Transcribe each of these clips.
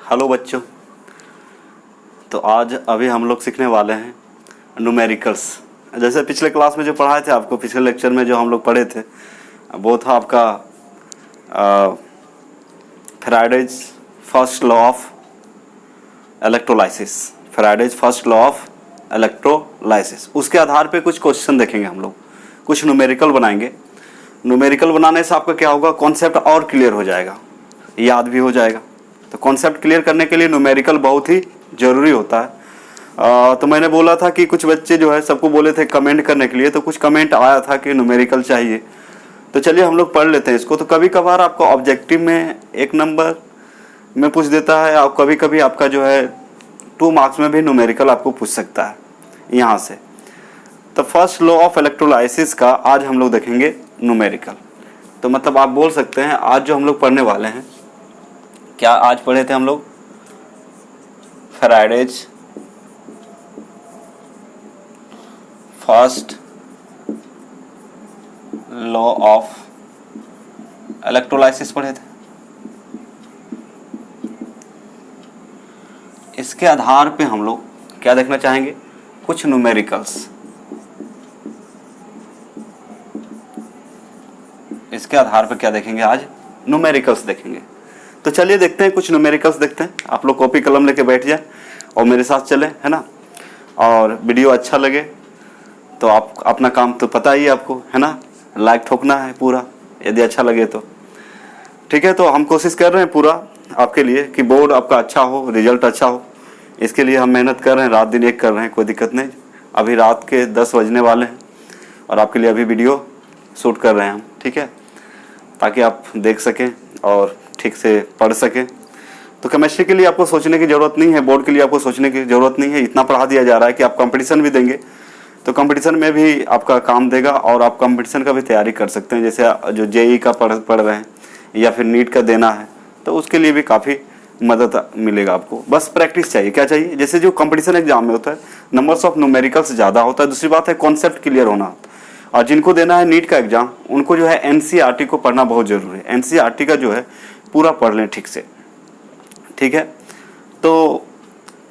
Hello बच्चों, तो आज अभी हम लोग सीखने वाले हैं न्यूमेरिकल्स। जैसे पिछले क्लास में जो पढ़ाए थे आपको, पिछले लेक्चर में जो हम लोग पढ़े थे वो था आपका Faraday's first law of electrolysis. Faraday's first law of electrolysis, उसके आधार पे कुछ क्वेश्चन देखेंगे हम लोग, कुछ न्यूमेरिकल बनाएंगे। न्यूमेरिकल बनाने से आपका क्या होगा, कॉन्सेप्ट और क्लियर हो जाएगा, याद भी हो जाएगा। तो कॉन्सेप्ट क्लियर करने के लिए न्यूमेरिकल बहुत ही ज़रूरी होता है। तो मैंने बोला था कि कुछ बच्चे जो है सबको बोले थे कमेंट करने के लिए, तो कुछ कमेंट आया था कि न्यूमेरिकल चाहिए। तो चलिए हम लोग पढ़ लेते हैं इसको। तो कभी कभार आपको ऑब्जेक्टिव में 1 नंबर में पूछ देता है, और कभी कभी आपका जो है 2 मार्क्स में भी न्यूमेरिकल आपको पूछ सकता है यहाँ से। तो फर्स्ट लॉ ऑफ इलेक्ट्रोलाइसिस का आज हम लोग देखेंगे न्यूमेरिकल। तो मतलब आप बोल सकते हैं आज जो हम लोग पढ़ने वाले हैं, क्या आज पढ़े थे हम लोग Faraday's first law of electrolysis पढ़े थे। इसके आधार पे हम लोग क्या देखना चाहेंगे, कुछ न्यूमेरिकल्स। इसके आधार पे क्या देखेंगे, आज न्यूमेरिकल्स देखेंगे। तो चलिए देखते हैं, कुछ न्यूमेरिकल्स देखते हैं। आप लोग कॉपी कलम लेके बैठ जाए और मेरे साथ चले, है ना। और वीडियो अच्छा लगे तो आप अपना काम तो पता ही है आपको, है ना, लाइक ठोकना है पूरा, यदि अच्छा लगे तो ठीक है। तो हम कोशिश कर रहे हैं पूरा आपके लिए कि बोर्ड आपका अच्छा हो, रिजल्ट अच्छा हो। इसके लिए हम मेहनत कर रहे हैं, रात दिन एक कर रहे हैं, कोई दिक्कत नहीं। अभी रात के 10 बजने वाले हैं और आपके लिए अभी वीडियो शूट कर रहे हैं हम, ठीक है, ताकि आप देख सकें और ठीक से पढ़ सकें। तो केमिस्ट्री के लिए आपको सोचने की ज़रूरत नहीं है, बोर्ड के लिए आपको सोचने की ज़रूरत नहीं है। इतना पढ़ा दिया जा रहा है कि आप कंपटीशन भी देंगे तो कंपटीशन में भी आपका काम देगा, और आप कंपटीशन का भी तैयारी कर सकते हैं। जैसे जो जेई का पढ़ रहे हैं या फिर नीट का देना है, तो उसके लिए भी काफ़ी मदद मिलेगा आपको। बस प्रैक्टिस चाहिए। क्या चाहिए, जैसे जो कंपटीशन एग्जाम में होता है नंबर्स ऑफ न्यूमेरिकल्स ज़्यादा होता है। दूसरी बात है कॉन्सेप्ट क्लियर होना। और जिनको देना है नीट का एग्जाम, उनको जो है एनसीईआरटी को पढ़ना बहुत ज़रूरी है। एनसीईआरटी का जो है पूरा पढ़ लें ठीक से, ठीक है। तो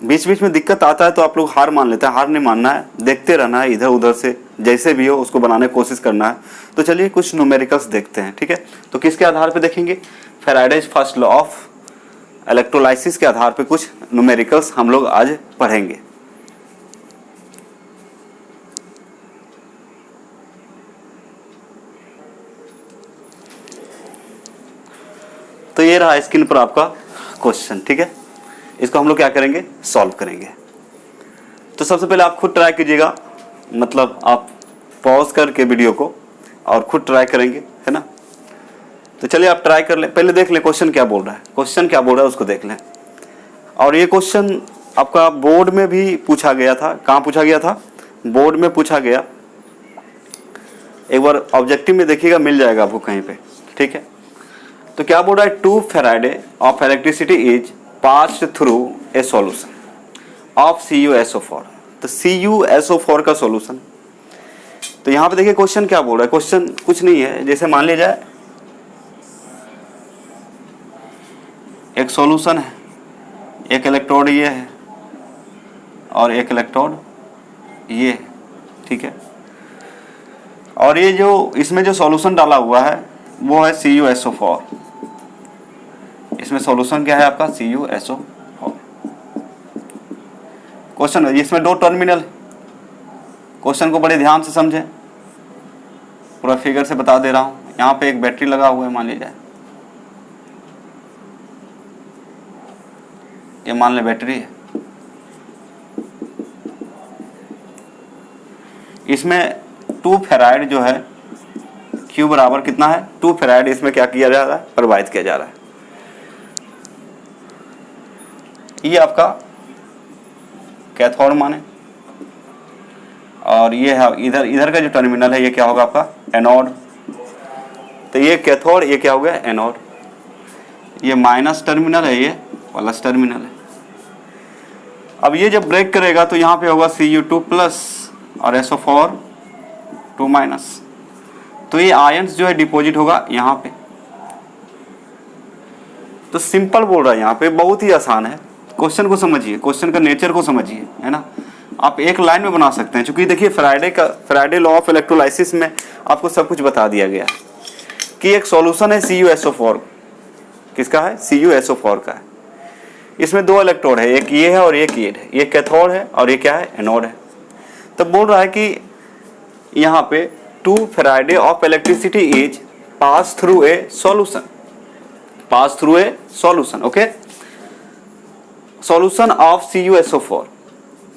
बीच बीच में दिक्कत आता है तो आप लोग हार मान लेते हैं, हार नहीं मानना है, देखते रहना है, इधर उधर से जैसे भी हो उसको बनाने की कोशिश करना है। तो चलिए कुछ न्यूमेरिकल्स देखते हैं, ठीक है। तो किसके आधार पे देखेंगे, Faraday's first law of electrolysis के आधार पे कुछ न्यूमेरिकल्स हम लोग आज पढ़ेंगे। तो ये रहा स्क्रीन पर आपका क्वेश्चन, ठीक है। इसको हम लोग क्या करेंगे, सॉल्व करेंगे। तो सबसे पहले आप खुद ट्राई कीजिएगा, मतलब आप पॉज करके वीडियो को और खुद ट्राई करेंगे, है ना। तो चलिए आप ट्राई कर लें, पहले देख लें क्वेश्चन क्या बोल रहा है, क्वेश्चन क्या बोल रहा है उसको देख लें। और ये क्वेश्चन आपका बोर्ड में भी पूछा गया था। कहाँ पूछा गया था, बोर्ड में पूछा गया। एक बार ऑब्जेक्टिव में देखिएगा, मिल जाएगा आपको कहीं पे, ठीक है। तो क्या बोल रहा है, 2 Faraday of electricity is passed through a solution of CuSO4। तो CuSO4 का सॉल्यूशन। तो यहाँ पे देखिए क्वेश्चन क्या बोल रहा है, क्वेश्चन कुछ नहीं है। जैसे मान लिया जाए एक सॉल्यूशन है, एक इलेक्ट्रोड ये है और एक इलेक्ट्रोड ये है, ठीक है। और ये जो इसमें जो सॉल्यूशन डाला हुआ है वो है CuSO4। इसमें सॉल्यूशन क्या है आपका, CuSO4। क्वेश्चन इसमें 2 टर्मिनल। क्वेश्चन को बड़े ध्यान से समझें, पूरा फिगर से बता दे रहा हूं। यहाँ पे एक बैटरी लगा हुआ है, मान लीजिए ये, मान ले बैटरी है। इसमें 2 फेराइड जो है, Q बराबर कितना है, 2 फेराइड इसमें क्या किया जा रहा है, प्रवाहित किया जा रहा है। ये आपका कैथोड माने, और ये है इधर का जो टर्मिनल है ये क्या होगा आपका एनोड। तो ये कैथोड, ये क्या हो गया एनोड। ये माइनस टर्मिनल है, ये प्लस टर्मिनल है। अब ये जब ब्रेक करेगा तो यहाँ पे होगा Cu2 प्लस और SO4 2 माइनस। तो ये आयंस जो है डिपॉजिट होगा यहाँ पे। तो सिंपल बोल रहा है यहाँ पे, बहुत ही आसान है। क्वेश्चन को समझिए, क्वेश्चन का नेचर को समझिए, है ना। आप एक लाइन में बना सकते हैं, क्योंकि देखिए फ्राइडे लॉ ऑफ इलेक्ट्रोलाइसिस में आपको सब कुछ बता दिया गया है कि एक सॉल्यूशन है CuSO4। किसका है? CuSO4 का है। इसमें 2 इलेक्ट्रोड है, एक ये है और एक ये है। ये कैथोड है और ये क्या है? एनोड है। तो बोल रहा है कि यहाँ पे 2 Faraday of electricity is pass through a solution, pass through a solution. Okay, solution of CuSO4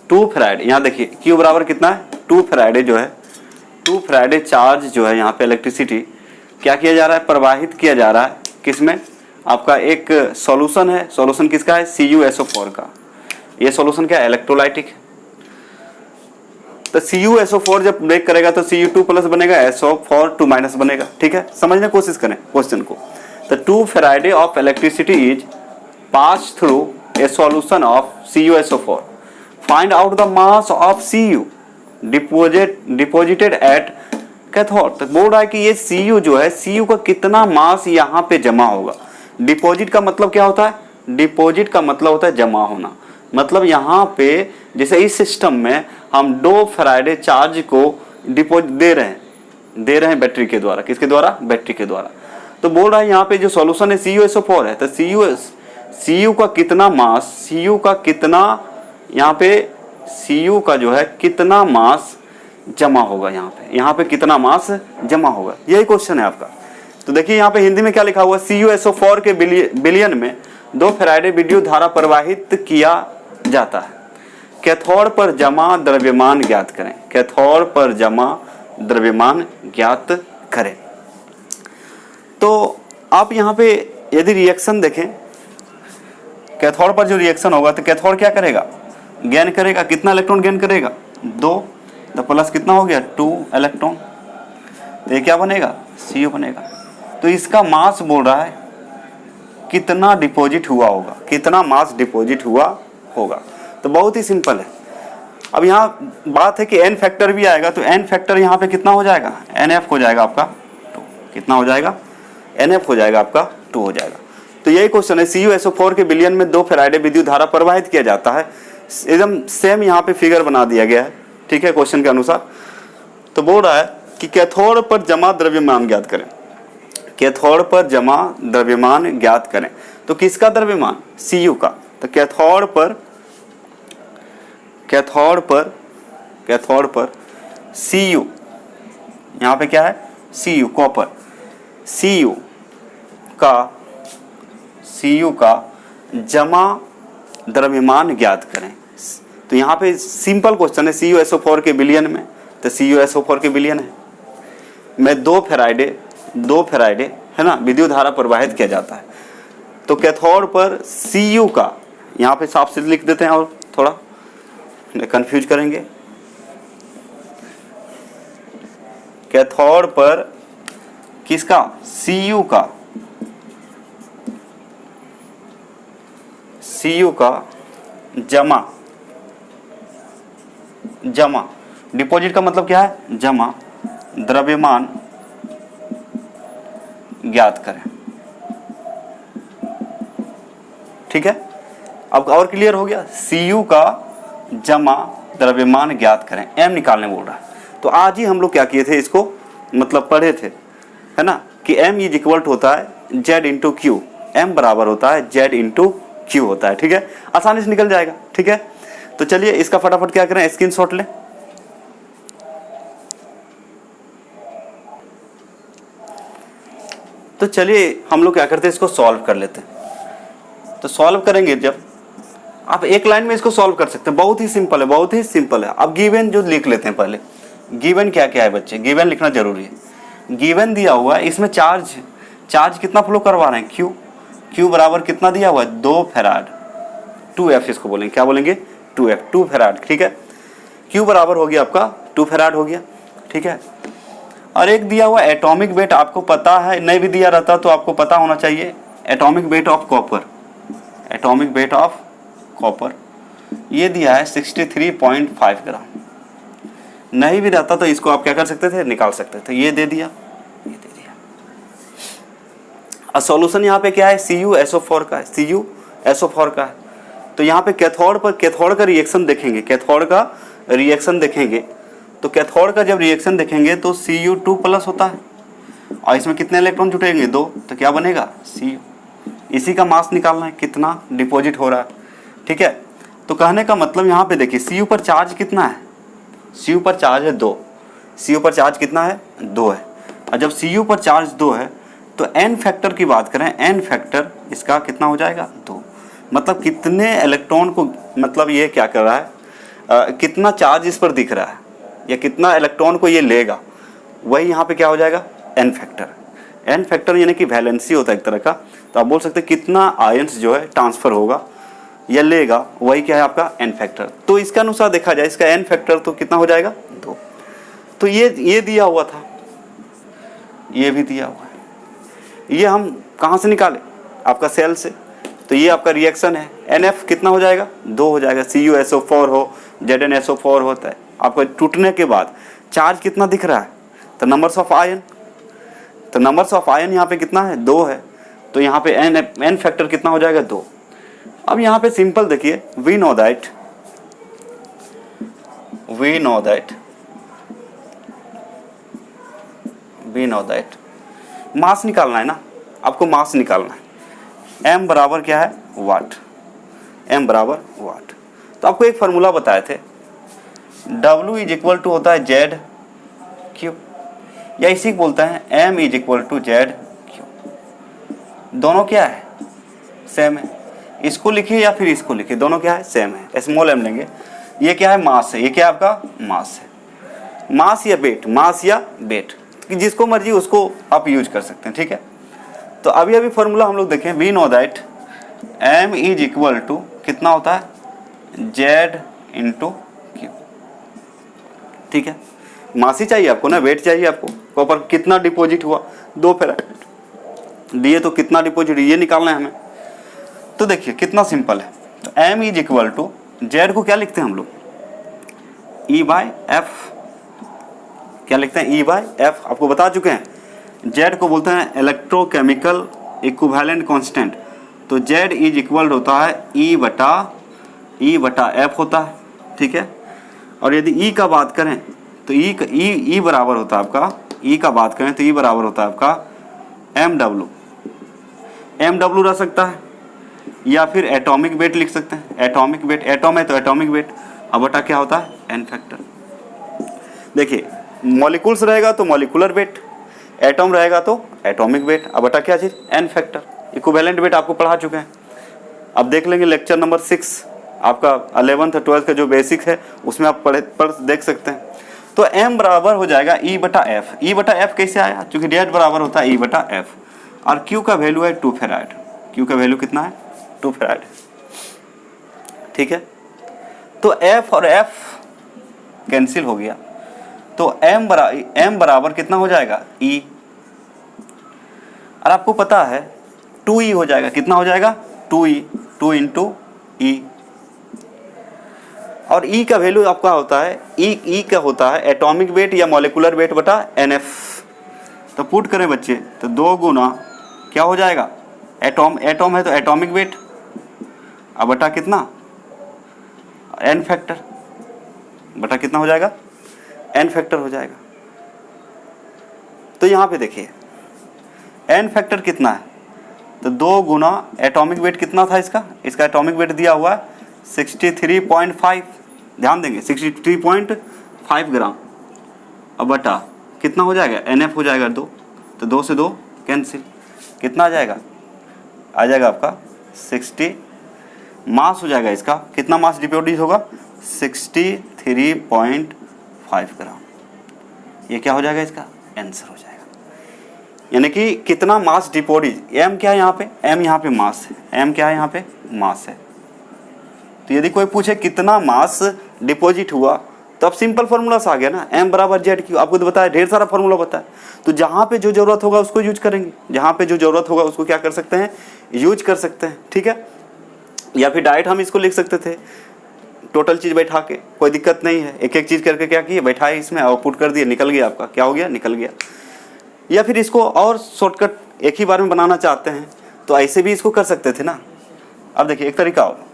2 Faraday. यहाँ देखिए Q बराबर कितना है? 2 फैराडे जो है, 2 फैराडे चार्ज जो है यहाँ पे इलेक्ट्रिसिटी क्या किया जा रहा है? प्रवाहित किया जा रहा है। किसमें? आपका एक सॉल्यूशन है। सॉल्यूशन किसका है? CuSO4 का। ये सॉल्यूशन क्या है? इलेक्ट्रोलाइटिक है। तो CuSO4 जब ब्रेक करेगा तो Cu2 प्लस बनेगा, SO4 2 माइनस बनेगा। ठीक है, समझने की कोशिश करें क्वेश्चन को। तो 2 Faraday of electricity is pass through a solution of CuSO4। Find out the mass of Cu deposited at cathode. तो बोल रहा है कि ये Cu जो है, Cu का कितना मास यहाँ पे जमा होगा। डिपॉजिट का मतलब क्या होता है? डिपॉजिट का मतलब होता है जमा होना। मतलब यहाँ पे जैसे इस सिस्टम में हम 2 फैराडे चार्ज को डिपॉजिट दे रहे हैं बैटरी के द्वारा। किसके द्वारा? बैटरी के द्वारा। तो बोल रहा है यहाँ पे जो सॉल्यूशन है CuSO4 है, तो Cu का कितना मास, Cu का कितना यहाँ पे, Cu का जो है कितना मास जमा होगा यहाँ पे कितना मास जमा होगा, यही क्वेश्चन है आपका। तो देखिए यहाँ पे हिंदी में क्या लिखा हुआ है? CuSO4 के बिलियन में 2 फैराडे विद्युत धारा प्रवाहित किया जाता है। कैथोड पर जमा द्रव्यमान ज्ञात करें। कैथोड पर जमा द्रव्यमान ज्ञात करें। तो आप यहाँ पे यदि रिएक्शन देखें, कैथोड पर जो रिएक्शन होगा तो कैथोड क्या करेगा? गेन करेगा। कितना इलेक्ट्रॉन गेन करेगा? 2। तो प्लस कितना हो गया? 2 इलेक्ट्रॉन। तो ये क्या बनेगा? Cu बनेगा। तो इसका मास बोल रहा है कितना डिपॉजिट हुआ होगा, कितना मास डिपॉजिट हुआ होगा। तो बहुत ही सिंपल है। अब यहाँ बात है कि n फैक्टर भी आएगा, तो n फैक्टर यहाँ पे कितना हो जाएगा? NF हो जाएगा आपका 2। कितना हो जाएगा? NF हो जाएगा आपका 2 हो जाएगा। तो यही क्वेश्चन है। CuSO4 के बिलियन में 2 फैराडे विद्युत धारा प्रवाहित किया जाता है। एकदम सेम यहाँ पे फिगर बना दिया गया है, ठीक है, क्वेश्चन के अनुसार। तो बोल रहा है कि कैथोड पर जमा द्रव्यमान ज्ञात करें। कैथोड पर जमा द्रव्यमान ज्ञात करें। तो किसका द्रव्यमान? Cu का। तो कैथोड पर Cu, यहाँ पे क्या है? Cu copper. Cu का जमा द्रव्यमान ज्ञात करें। तो यहाँ पे सिंपल क्वेश्चन है। CuSO4 के बिलियन में, तो CuSO4 के बिलियन है में 2 फैराडे है ना विद्युत धारा प्रवाहित किया जाता है। तो कैथोड पर Cu का, यहाँ पे साफ सीधे लिख देते हैं और थोड़ा कंफ्यूज करेंगे। कैथोड पर किसका? Cu का जमा डिपॉजिट का मतलब क्या है? जमा द्रव्यमान ज्ञात करें। ठीक है, अब और क्लियर हो गया? Cu का जमा द्रव्यमान ज्ञात करें, m निकालने बोल रहा है। तो आज ही हम लोग क्या किए थे, इसको मतलब पढ़े थे, है ना, कि m इज इक्वल टू होता है z इंटू क्यू। m बराबर होता है z इंटू क्यू होता है। ठीक है, आसानी से निकल जाएगा। ठीक है, तो चलिए इसका फटाफट क्या करें, स्क्रीनशॉट लें। तो चलिए हम लोग क्या करते हैं, इसको सॉल्व कर लेते हैं। तो सॉल्व करेंगे जब, आप एक लाइन में इसको सॉल्व कर सकते हैं। बहुत ही सिंपल है, बहुत ही सिंपल है। अब गिवन जो लिख लेते हैं पहले। गिवन क्या क्या है बच्चे? गिवन लिखना जरूरी है। गिवन दिया हुआ है, इसमें चार्ज कितना फ्लो करवा रहे हैं? क्यू बराबर कितना दिया हुआ है? 2 फैराड, 2F इसको बोलेंगे, क्या बोलेंगे? 2F, 2 farad. ठीक है, क्यू बराबर हो गया आपका 2 फैराड हो गया। ठीक है, और एक दिया हुआ एटॉमिक वेट, आपको पता है, नहीं भी दिया रहता तो आपको पता होना चाहिए। Atomic weight of copper, atomic weight of copper ये दिया है 63.5 ग्राम। नहीं भी रहता तो इसको आप क्या कर सकते थे, निकाल सकते थे। ये दे दिया, ये दे दिया। अब सॉल्यूशन यहाँ पे क्या है, CuSO4 का है, CuSO4 का है। तो यहाँ पे कैथोड का रिएक्शन देखेंगे, कैथोड का रिएक्शन देखेंगे। तो कैथोड का जब रिएक्शन देखेंगे तो Cu2+ होता है, और इसमें कितने इलेक्ट्रॉन जुटेंगे, 2। तो क्या बनेगा, Cu। इसी का मास निकालना है, कितना डिपॉजिट हो रहा है, ठीक है। तो कहने का मतलब यहाँ पे देखिए Cu पर चार्ज कितना है, Cu पर चार्ज है 2, Cu पर चार्ज कितना है, 2 है। और जब Cu पर चार्ज 2 है तो n फैक्टर की बात करें, n फैक्टर इसका कितना हो जाएगा, 2। मतलब कितने इलेक्ट्रॉन को, मतलब ये क्या कर रहा है, कितना चार्ज इस पर दिख रहा है या कितना इलेक्ट्रॉन को ये लेगा, वही यहाँ पे क्या हो जाएगा, n फैक्टर। n फैक्टर यानी कि वैलेंसी होता है एक तरह का। तो आप बोल सकते हैं कितना आयंस जो है ट्रांसफर होगा या लेगा, वही क्या है आपका n फैक्टर। तो इसके अनुसार देखा जाए इसका n फैक्टर तो कितना हो जाएगा, 2। तो ये दिया हुआ था, ये भी दिया हुआ है। ये हम कहाँ से निकाले, आपका सेल से। तो ये आपका रिएक्शन है, NF कितना हो जाएगा, 2 हो जाएगा। CuSO4 हो, ZnSO4 होता है। आपको टूटने के बाद चार्ज कितना दिख रहा है, तो नंबर्स ऑफ आयन, तो नंबर्स ऑफ आयन यहाँ पे कितना है, 2 है। तो यहाँ पे n फैक्टर कितना हो जाएगा, 2। अब यहाँ पे सिंपल देखिए, वी नो दैट मास निकालना है ना, आपको मास निकालना है। m बराबर क्या है, वाट, m बराबर वाट। तो आपको एक फार्मूला बताए थे, W इज इक्वल टू होता है Z क्यूब, या इसी को बोलते हैं M is equal to Z cube. दोनों क्या है, सेम है। इसको लिखिए या फिर इसको लिखिए, दोनों क्या है, सेम है। स्मॉल m लेंगे। ये क्या है, मास है। ये क्या है आपका, मास है। मास या वेट, मास या वेट, जिसको मर्जी उसको आप यूज कर सकते हैं, ठीक है। तो अभी फॉर्मूला हम लोग देखें, we know that m is equal to कितना होता है, Z इंटू क्यू, ठीक है। मास ही चाहिए आपको ना, वेट चाहिए आपको। कॉपर कितना डिपॉजिट हुआ, 2 फेराइट दिए तो कितना डिपॉजिट, ये निकालना है हमें। तो देखिए कितना सिंपल है। तो m is equal to, Z को क्या लिखते हैं हम लोग, E/F। क्या लिखते हैं, E/F, आपको बता चुके हैं। Z को बोलते हैं इलेक्ट्रोकेमिकल इक्विवेलेंट कांस्टेंट। तो Z इज इक्वल होता है E/F होता है, ठीक है। और यदि E का बात करें तो E बराबर होता है आपका, E का बात करें तो E बराबर होता है आपका MW। MW रह सकता है, या फिर एटॉमिक वेट लिख सकते हैं। एटॉमिक वेट, एटॉम है तो एटॉमिक वेट, अब बटा क्या होता है, n फैक्टर। देखिए मॉलिक्यूल्स रहेगा तो मॉलिकुलर वेट, एटॉम रहेगा तो एटॉमिक वेट, अब बटा क्या चीज़, n फैक्टर। इक्विवेलेंट वेट आपको पढ़ा चुके हैं। अब देख लेंगे लेक्चर नंबर 6 आपका 11th 12th का जो बेसिक है उसमें आप पढ़ देख सकते हैं। तो m बराबर हो जाएगा E/F। E/F कैसे आया, क्योंकि Z बराबर होता है E/F, और Q का वैल्यू है 2 फेराइड। Q का वैल्यू कितना है, 2 फेराइड, ठीक है। तो F और F कैंसिल हो गया, तो m बराबर कितना हो जाएगा, E। और आपको पता है 2E हो जाएगा, कितना हो जाएगा, 2E, 2 इंटू E। और E का वैल्यू आपका होता है, E का होता है एटॉमिक वेट या मॉलिकुलर वेट बटा NF। तो पुट करें बच्चे, तो 2 गुना क्या हो जाएगा, एटॉम है तो एटॉमिक वेट, अब बटा कितना, n फैक्टर, बटा कितना हो जाएगा, n फैक्टर हो जाएगा। तो यहाँ पे देखिए n फैक्टर कितना है, तो 2 गुना एटॉमिक वेट कितना था इसका एटॉमिक वेट दिया हुआ है 63.5, ध्यान देंगे 63.5 ग्राम। अब बटा कितना हो जाएगा, NF हो जाएगा 2, तो 2 से 2 कैंसिल, कितना आ जाएगा, आपका 60। मास हो जाएगा इसका, कितना मास डिपॉजिट होगा, 63.5 ग्राम। ये क्या हो जाएगा, इसका आंसर हो जाएगा। यानी कि कितना मास डिपॉजिट, m क्या है यहाँ पे, m यहाँ पे मास है, m क्या है यहाँ पे, मास है। तो यदि कोई पूछे कितना मास डिपॉजिट हुआ, तो अब सिंपल फार्मूला से आ गया ना, m बराबर Z। आपको तो बताया, ढेर सारा फार्मूला बताया। तो जहाँ पे जो जरूरत होगा उसको यूज करेंगे, जहाँ पे जो जरूरत होगा उसको क्या कर सकते हैं, यूज कर सकते हैं, ठीक है। या फिर डायरेक्ट हम इसको लिख सकते थे टोटल चीज़ बैठा के, कोई दिक्कत नहीं है। एक एक चीज़ करके क्या किए, बैठाए इसमें, आउटपुट कर दिए, निकल गया आपका। क्या हो गया, निकल गया। या फिर इसको और शॉर्टकट एक ही बार में बनाना चाहते हैं तो ऐसे भी इसको कर सकते थे ना। अब देखिए एक तरीका और,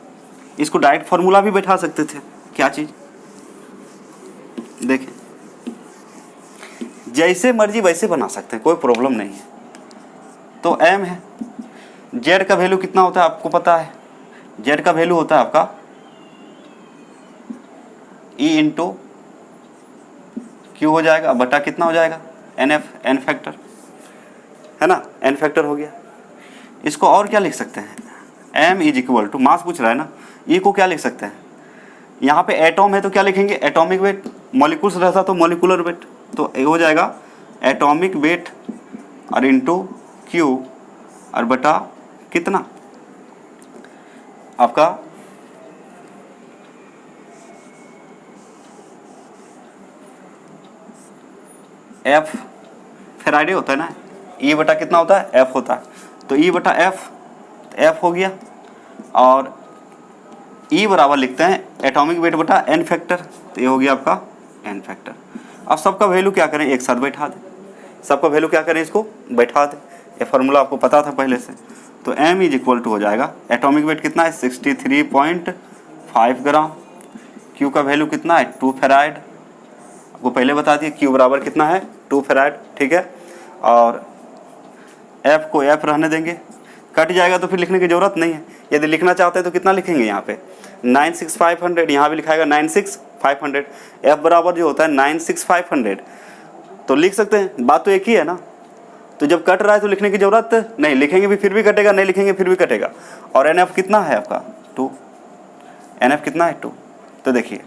इसको डायरेक्ट फार्मूला भी बैठा सकते थे। क्या चीज़, देखिए जैसे मर्जी वैसे बना सकते हैं, कोई प्रॉब्लम नहीं है। तो m है, z का वैल्यू कितना होता है आपको पता है, z का वैल्यू होता है आपका e इंटू क्यू हो जाएगा, बटा कितना हो जाएगा, एन फैक्टर, है ना, n फैक्टर हो गया। इसको और क्या लिख सकते हैं, m इज इक्वल टू, मास पूछ रहा है ना, e को क्या लिख सकते हैं, यहाँ पे एटॉम है तो क्या लिखेंगे, एटॉमिक वेट, मॉलिक्यूल्स रहता तो मॉलिकुलर वेट, तो ये हो जाएगा एटॉमिक वेट और इंटू क्यू और बटा कितना आपका एफ, फेराडे होता है ना, ई बटा कितना होता है, एफ होता है, तो ई बटा एफ हो गया। और ई बराबर लिखते हैं एटॉमिक वेट बटा एन फैक्टर, तो ये हो गया आपका एन फैक्टर। अब सबका वैल्यू क्या करें, एक साथ बैठा दें, सबका वैल्यू क्या करें, इसको बैठा दें। ये फार्मूला आपको पता था पहले से। तो m इज इक्वल टू हो जाएगा, एटॉमिक वेट कितना है 63.5 ग्राम, q का वैल्यू कितना है 2 फेराइड, आपको पहले बता दिए q बराबर कितना है 2 फेराइड, ठीक है। और f को f रहने देंगे, कट जाएगा तो फिर लिखने की ज़रूरत नहीं है। यदि लिखना चाहते हैं तो कितना लिखेंगे, यहाँ पे 96500, यहाँ भी लिखाएगा 96500, f बराबर जो होता है 96500, तो लिख सकते हैं, बात तो एक ही है ना। तो जब कट रहा है तो लिखने की ज़रूरत नहीं, लिखेंगे भी फिर भी कटेगा, नहीं लिखेंगे फिर भी कटेगा। और एन एफ कितना है आपका 2, एन एफ कितना है 2, तो देखिए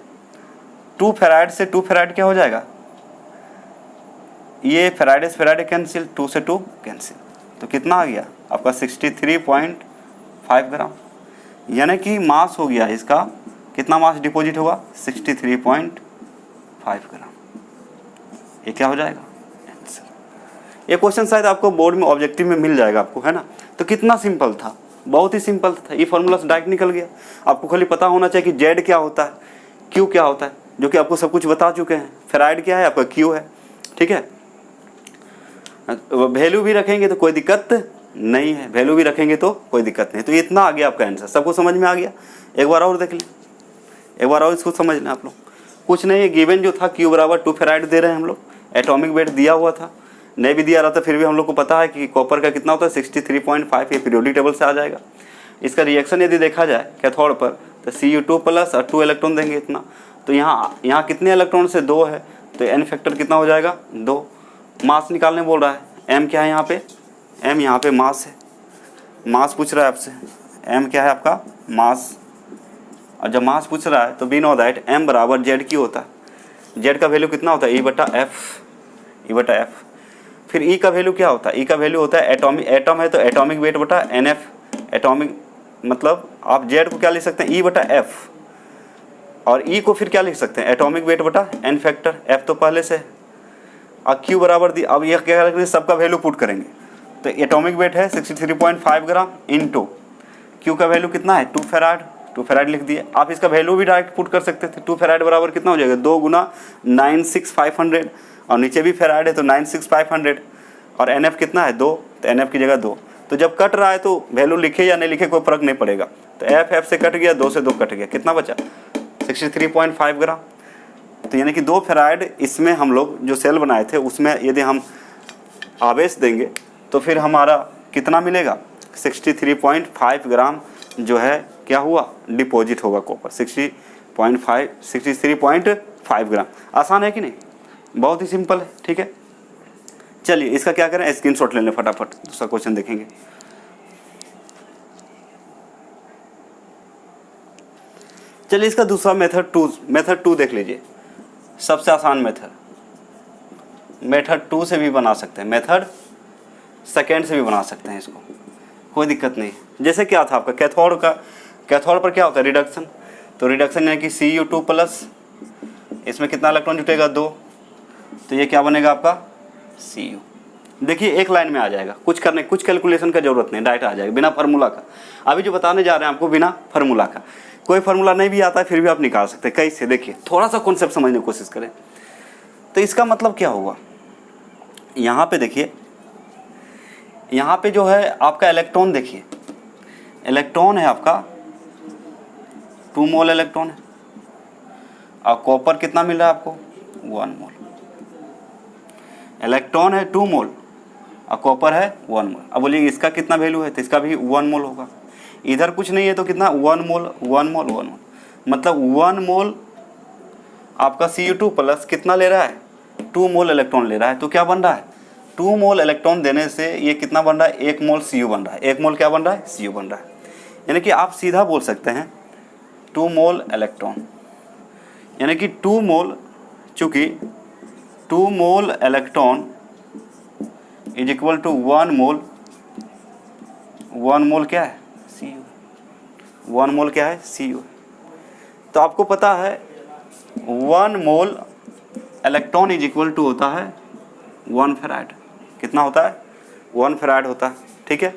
2 फेराइड से 2 फेराइड क्या हो जाएगा, ये फेराइड से फेराइड कैंसिल, 2 से 2 कैंसिल, तो कितना आ गया आपका 63.5 ग्राम, यानी कि मास हो गया इसका, कितना मास डिपॉजिट होगा 63.5 ग्राम। ये क्या हो जाएगा आंसर। ये क्वेश्चन शायद आपको बोर्ड में ऑब्जेक्टिव में मिल जाएगा आपको, है ना। तो कितना सिंपल था, बहुत ही सिंपल था, ये फॉर्मूला से डायरेक्ट निकल गया। आपको खाली पता होना चाहिए कि जेड क्या होता है, क्यू क्या होता है, जो कि आपको सब कुछ बता चुके हैं। फेराइड क्या है आपका, क्यू है, ठीक है। वैल्यू भी रखेंगे तो कोई दिक्कत नहीं है, वैल्यू भी रखेंगे तो कोई दिक्कत नहीं। तो इतना आ गया आपका आंसर, सबको समझ में आ गया। एक बार और देख लें, एक बार और इसको समझ लें आप लोग। कुछ नहीं है, गिवन जो था क्यू बराबर 2 फेराइड दे रहे हैं हम लोग, एटॉमिक वेट दिया हुआ था, नहीं भी दिया रहा था फिर भी हम लोग को पता है कि कॉपर का कितना होता है 63.5, ये पीरियोडिक टेबल से आ जाएगा। इसका रिएक्शन यदि देखा जाए कैथोड पर तो Cu2 प्लस और 2 इलेक्ट्रॉन देंगे इतना, तो यहाँ कितने इलेक्ट्रॉन से 2 है, तो एन फैक्टर कितना हो जाएगा 2। मास निकालने बोल रहा है, एम क्या है यहाँ पे, एम यहाँ पे मास है, मास पूछ रहा है आपसे, एम क्या है आपका मास। और जब मास पूछ रहा है तो वी नो दैट एम बराबर जेड की होता है, जेड का वैल्यू कितना होता है ई बटा एफ। फिर ई का वैल्यू क्या होता है, ई का वैल्यू होता है एटॉमिक, एटम है तो एटॉमिक वेट बटा एन एफ, एटॉमिक मतलब आप जेड को क्या लिख सकते हैं ई बटा एफ, और ई को फिर क्या लिख सकते हैं एटॉमिक वेट बटा एन फैक्टर, एफ तो पहले से है। अब क्यू बराबर दी, अब यह क्या करेंगे, सबका वैल्यू पुट करेंगे, तो एटॉमिक वेट है 63.5 ग्राम इंटू क्यू का वैल्यू कितना है 2 फेराइड, 2 फेराइड लिख दिए। आप इसका वैल्यू भी डायरेक्ट पुट कर सकते थे, 2 फेराइड बराबर कितना हो जाएगा 2 गुना 96500, और नीचे भी फेराइड है तो 96500, और एन एफ कितना है 2, तो एन एफ की जगह 2। तो जब कट रहा है तो वैल्यू लिखे या नहीं लिखे कोई फर्क नहीं पड़ेगा, तो एफ से कट गया, 2 से 2 कट गया, कितना बचा 63.5 ग्राम। तो यानी कि 2 फेराइड इसमें हम लोग जो सेल बनाए थे उसमें यदि हम आवेश देंगे तो फिर हमारा कितना मिलेगा 63.5 ग्राम जो है क्या हुआ डिपॉजिट होगा कॉपर, 63.5 ग्राम। आसान है कि नहीं, बहुत ही सिंपल है, ठीक है। चलिए इसका क्या करें, स्क्रीनशॉट ले लें फटाफट, दूसरा क्वेश्चन देखेंगे। चलिए इसका दूसरा मेथड टू देख लीजिए, सबसे आसान मेथड 2 से भी बना सकते हैं, मेथड सेकेंड से भी बना सकते हैं, इसको कोई दिक्कत नहीं। जैसे क्या था आपका कैथोड पर क्या होता है रिडक्शन, तो रिडक्शन यानी कि Cu2 प्लस, इसमें कितना इलेक्ट्रॉन जुटेगा 2, तो ये क्या बनेगा आपका Cu। देखिए एक लाइन में आ जाएगा, कुछ कैलकुलेशन का जरूरत नहीं, डायरेक्ट आ जाएगा बिना फार्मूला का। अभी जो बताने जा रहे हैं आपको बिना फार्मूला का, कोई फार्मूला नहीं भी आता है फिर भी आप निकाल सकते हैं। कैसे, देखिए थोड़ा सा कॉन्सेप्ट समझने की कोशिश करें। तो इसका मतलब क्या हुआ, यहाँ पे देखिए, यहाँ पे जो है आपका इलेक्ट्रॉन, देखिए इलेक्ट्रॉन है आपका 2 मोल इलेक्ट्रॉन है, और कॉपर कितना मिल रहा है आपको 1 मोल। इलेक्ट्रॉन है 2 मोल और कॉपर है 1 मोल। अब बोलिए इसका कितना वैल्यू है, तो इसका भी 1 मोल होगा। इधर कुछ नहीं है तो कितना 1 मोल 1 मोल 1 मोल, मतलब 1 मोल आपका Cu2 प्लस कितना ले रहा है 2 मोल इलेक्ट्रॉन ले रहा है। तो क्या बन रहा है 2 मोल इलेक्ट्रॉन देने से ये कितना बन रहा है 1 मोल Cu बन रहा है। 1 मोल क्या बन रहा है Cu बन रहा है। यानी कि आप सीधा बोल सकते हैं 2 मोल इलेक्ट्रॉन, यानी कि 2 मोल, चूँकि 2 mole electron is equal to 1 mole, 1 mole क्या है Cu, 1 मोल क्या है Cu। तो आपको पता है 1 mole electron is equal to होता है 1 फैराड। कितना होता है 1 फैराड होता है, ठीक है।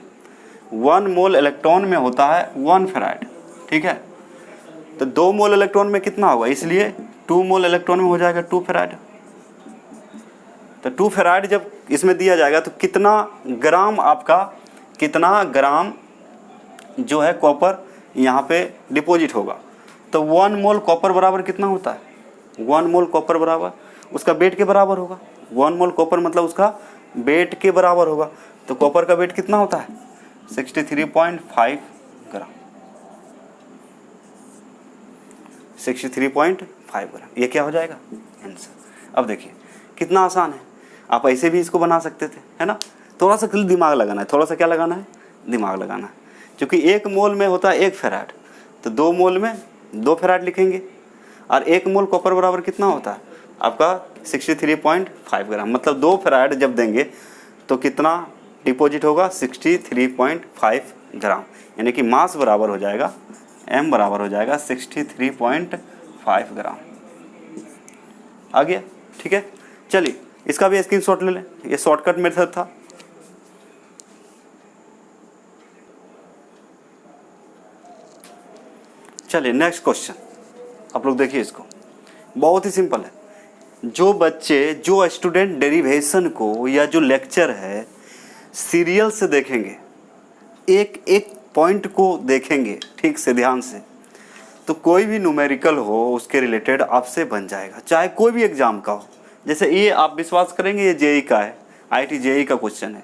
1 मोल इलेक्ट्रॉन में होता है 1 फैराड, ठीक है। तो 2 मोल इलेक्ट्रॉन में कितना होगा, इसलिए 2 मोल इलेक्ट्रॉन में हो जाएगा 2 फैराड। तो 2 फैराड जब इसमें दिया जाएगा तो कितना ग्राम आपका, कितना ग्राम जो है कॉपर यहाँ पे डिपॉजिट होगा। तो 1 मोल कॉपर बराबर कितना होता है, 1 मोल कॉपर बराबर उसका वेट के बराबर होगा। 1 मोल कॉपर मतलब उसका वेट के बराबर होगा। तो कॉपर का वेट कितना होता है 63.5 ग्राम, 63.5 ग्राम। ये क्या हो जाएगा आंसर। अब देखिए कितना आसान है, आप ऐसे भी इसको बना सकते थे, है ना। थोड़ा सा दिमाग लगाना है, थोड़ा सा क्या लगाना है, दिमाग लगाना है। क्योंकि 1 मोल में होता है 1 फैराड, तो 2 मोल में 2 फैराड लिखेंगे। और 1 मोल कॉपर बराबर कितना होता है आपका 63.5 ग्राम, मतलब 2 फैराड जब देंगे तो कितना डिपॉजिट होगा 63.5 ग्राम। यानी कि मास बराबर हो जाएगा, m बराबर हो जाएगा 63.5 ग्राम। आ गया, ठीक है। चलिए इसका भी स्क्रीनशॉट ले लें, ये शॉर्टकट मेथड था। चलिए नेक्स्ट क्वेश्चन, आप लोग देखिए इसको, बहुत ही सिंपल है। जो स्टूडेंट डेरिवेशन को या जो लेक्चर है सीरियल से देखेंगे, एक एक पॉइंट को देखेंगे ठीक से ध्यान से, तो कोई भी न्यूमेरिकल हो उसके रिलेटेड आपसे बन जाएगा, चाहे कोई भी एग्जाम का हो। जैसे ये आप विश्वास करेंगे ये जेई का है, आईटी जेई का क्वेश्चन है,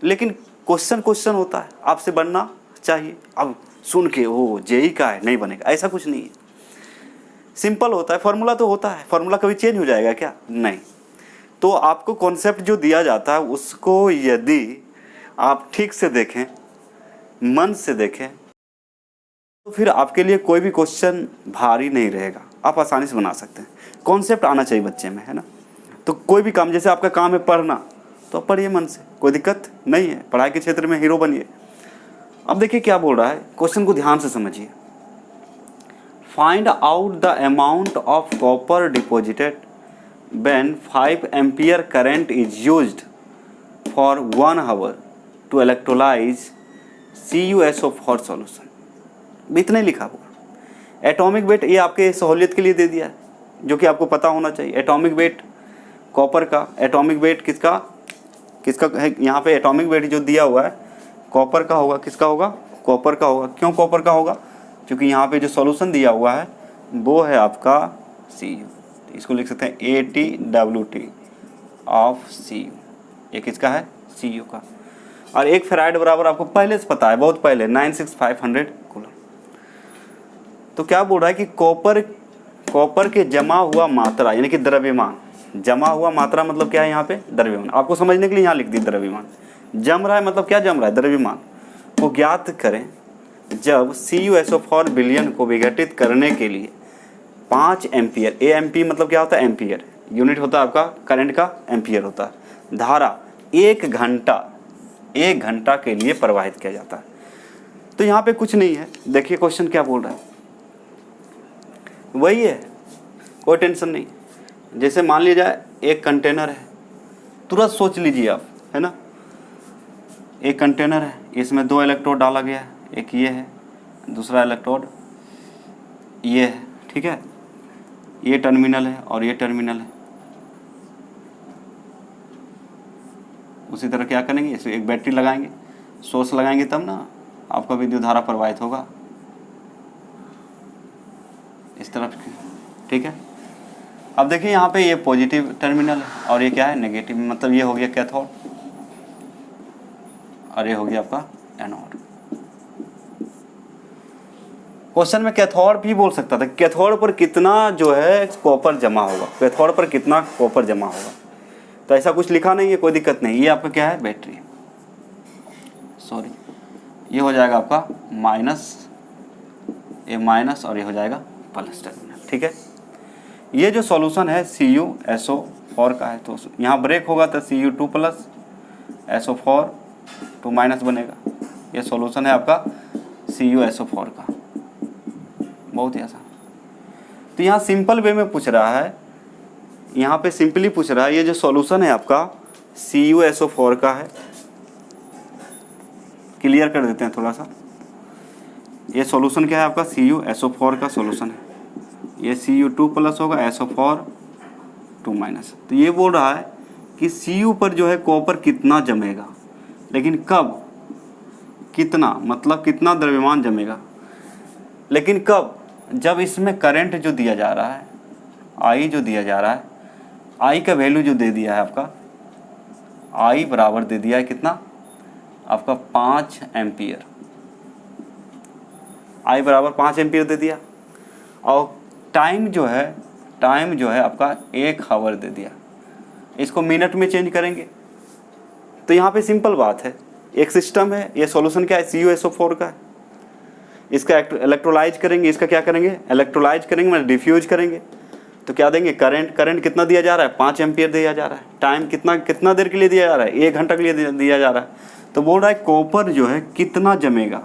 लेकिन क्वेश्चन होता है, आपसे बनना चाहिए। अब सुन के वो जेई का है नहीं बनेगा, ऐसा कुछ नहीं है। सिंपल होता है, फार्मूला तो होता है, फार्मूला कभी चेंज हो जाएगा क्या, नहीं। तो आपको कॉन्सेप्ट जो दिया जाता है उसको यदि आप ठीक से देखें, मन से देखें, तो फिर आपके लिए कोई भी क्वेश्चन भारी नहीं रहेगा, आप आसानी से बना सकते हैं। कॉन्सेप्ट आना चाहिए बच्चे में, है ना। तो कोई भी काम, जैसे आपका काम है पढ़ना, तो पढ़िए मन से, कोई दिक्कत नहीं है, पढ़ाई के क्षेत्र में हीरो बनिए। अब देखिए क्या बोल रहा है, क्वेश्चन को ध्यान से समझिए। Find out the amount of copper deposited when 5 ampere current is used for 1 hour to electrolyse CuSO4 solution. इतना ही लिखा हुआ। एटॉमिक वेट ये आपके सहूलियत के लिए दे दिया है, जो कि आपको पता होना चाहिए। एटॉमिक वेट कॉपर का, एटॉमिक वेट किसका है, यहाँ पे एटॉमिक वेट जो दिया हुआ है कॉपर का होगा। किसका होगा, कॉपर का होगा। क्यों कॉपर का होगा, क्योंकि यहाँ पे जो सॉल्यूशन दिया हुआ है वो है आपका Cu। इसको लिख सकते हैं ATWT ऑफ Cu। ये किसका है, Cu का। और 1 फैराड बराबर आपको पहले से पता है, बहुत पहले 96500 कूलम। तो क्या बोल रहा है कि कॉपर के जमा हुआ मात्रा, यानी कि द्रव्यमान, जमा हुआ मात्रा मतलब क्या है यहाँ पे द्रव्यमान। आपको समझने के लिए यहाँ लिख दी द्रव्यमान। जम रहा है मतलब क्या जम रहा है, द्रव्यमान को ज्ञात करें जब CuSO4 विलयन को विघटित करने के लिए 5 एम्पियर, AMP मतलब क्या होता है एम्पियर, यूनिट होता है आपका करंट का, एम्पियर होता है, धारा 1 घंटा के लिए प्रवाहित किया जाता है। तो यहाँ पे कुछ नहीं है, देखिए क्वेश्चन क्या बोल रहा है, वही है, कोई टेंशन नहीं। जैसे मान लिया जाए एक कंटेनर है, तुरंत सोच लीजिए आप, है ना। एक कंटेनर है, इसमें 2 इलेक्ट्रोड डाला गया है, एक ये है, दूसरा इलेक्ट्रोड ये है, ठीक है, ये टर्मिनल है और ये टर्मिनल है। उसी तरह क्या करेंगे, इसमें एक बैटरी लगाएंगे, सोर्स लगाएंगे, तब ना आपका विद्युत धारा प्रवाहित होगा इस तरफ, ठीक है। अब देखिए यहाँ पे ये पॉजिटिव टर्मिनल है और ये क्या है, नेगेटिव, मतलब ये हो गया कैथोड और ये हो गया आपका एनोड। क्वेश्चन में कैथोड भी बोल सकता था, कैथोड पर कितना जो है कॉपर जमा होगा, कैथोड पर कितना कॉपर जमा होगा, तो ऐसा कुछ लिखा नहीं है, कोई दिक्कत नहीं। ये आपका क्या है, बैटरी, सॉरी, ये हो जाएगा आपका माइनस, ये माइनस और ये हो जाएगा प्लस टर्मिनल, ठीक है। ये जो सॉल्यूशन है CuSO4 का है, तो यहाँ ब्रेक होगा तो Cu2 प्लस SO4 2 माइनस बनेगा। ये सॉल्यूशन है आपका CuSO4 का, बहुत ही आसान। तो यहाँ सिंपल वे में पूछ रहा है, यहाँ पे सिंपली पूछ रहा है, ये जो सॉल्यूशन है आपका CuSO4 का है, क्लियर कर देते हैं थोड़ा सा। ये सॉल्यूशन क्या है आपका, CuSO4 का सॉल्यूशन है, ये Cu2 प्लस होगा, SO4 2 माइनस। तो ये बोल रहा है कि Cu पर जो है कॉपर कितना जमेगा, लेकिन कब, कितना, मतलब कितना द्रव्यमान जमेगा, लेकिन कब, जब इसमें करंट जो दिया जा रहा है, I जो दिया जा रहा है, I का वैल्यू जो दे दिया है आपका, I बराबर दे दिया है कितना आपका 5 एम्पियर, I बराबर 5 एम्पियर दे दिया, और टाइम जो है आपका 1 आवर दे दिया। इसको मिनट में चेंज करेंगे तो यहाँ पे सिंपल बात है, एक सिस्टम है, ये सॉल्यूशन क्या है, CuSO4 का है, इसका इलेक्ट्रोलाइज करेंगे, इसका क्या करेंगे, इलेक्ट्रोलाइज करेंगे, मतलब डिफ्यूज करेंगे, तो क्या देंगे, करंट कितना दिया जा रहा है, 5 एम्पियर दिया जा रहा है। टाइम कितना देर के लिए दिया जा रहा है, 1 घंटा के लिए दिया जा रहा है। तो बोल रहा है कॉपर जो है कितना जमेगा,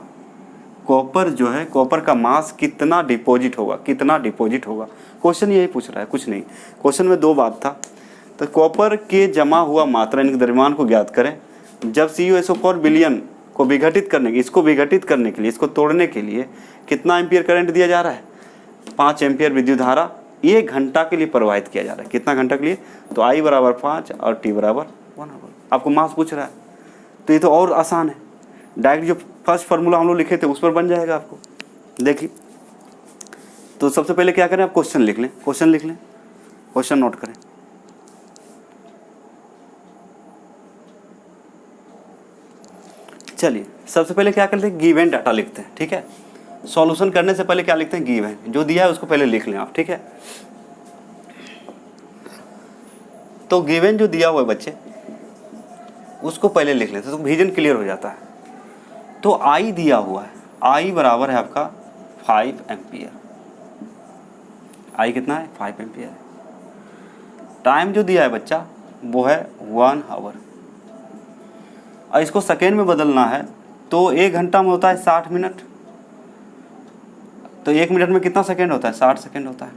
कॉपर जो है, कॉपर का मास कितना डिपॉजिट होगा, कितना डिपॉजिट होगा। क्वेश्चन यही पूछ रहा है, कुछ नहीं। क्वेश्चन में 2 बात था, तो कॉपर के जमा हुआ मात्रा, यानी द्रव्यमान को ज्ञात करें जब CuSO4 विलयन को विघटित करने के, इसको विघटित करने के लिए, इसको तोड़ने के लिए कितना एम्पियर करंट दिया जा रहा है, 5 एम्पियर विद्युत धारा 1 घंटा के लिए प्रवाहित किया जा रहा है। कितना घंटा के लिए, तो I बराबर 5 और T बराबर 1 आवर। आपको मास पूछ रहा है, तो ये तो और आसान है, डायरेक्ट जो फर्स्ट फार्मूला हम लोग लिखे थे उस पर बन जाएगा आपको। देखिए, तो सबसे पहले क्या करें, आप क्वेश्चन लिख लें, क्वेश्चन नोट करें। चलिए, सबसे पहले क्या करते हैं, गिवन डाटा लिखते हैं, ठीक है। सॉल्यूशन करने से पहले क्या लिखते हैं, गिवन, जो दिया है उसको पहले लिख लें आप, ठीक है। तो गिवन जो दिया हुआ है बच्चे, उसको पहले लिख लेते हैं, तो विजन क्लियर हो जाता है। तो I दिया हुआ है, I बराबर है आपका 5 एम्पियर, I कितना है, 5 एम्पियर है। टाइम जो दिया है बच्चा वो है 1 आवर, और इसको सेकेंड में बदलना है, तो 1 घंटा में होता है 60 मिनट, तो 1 मिनट में कितना सेकेंड होता है, 60 सेकेंड होता है।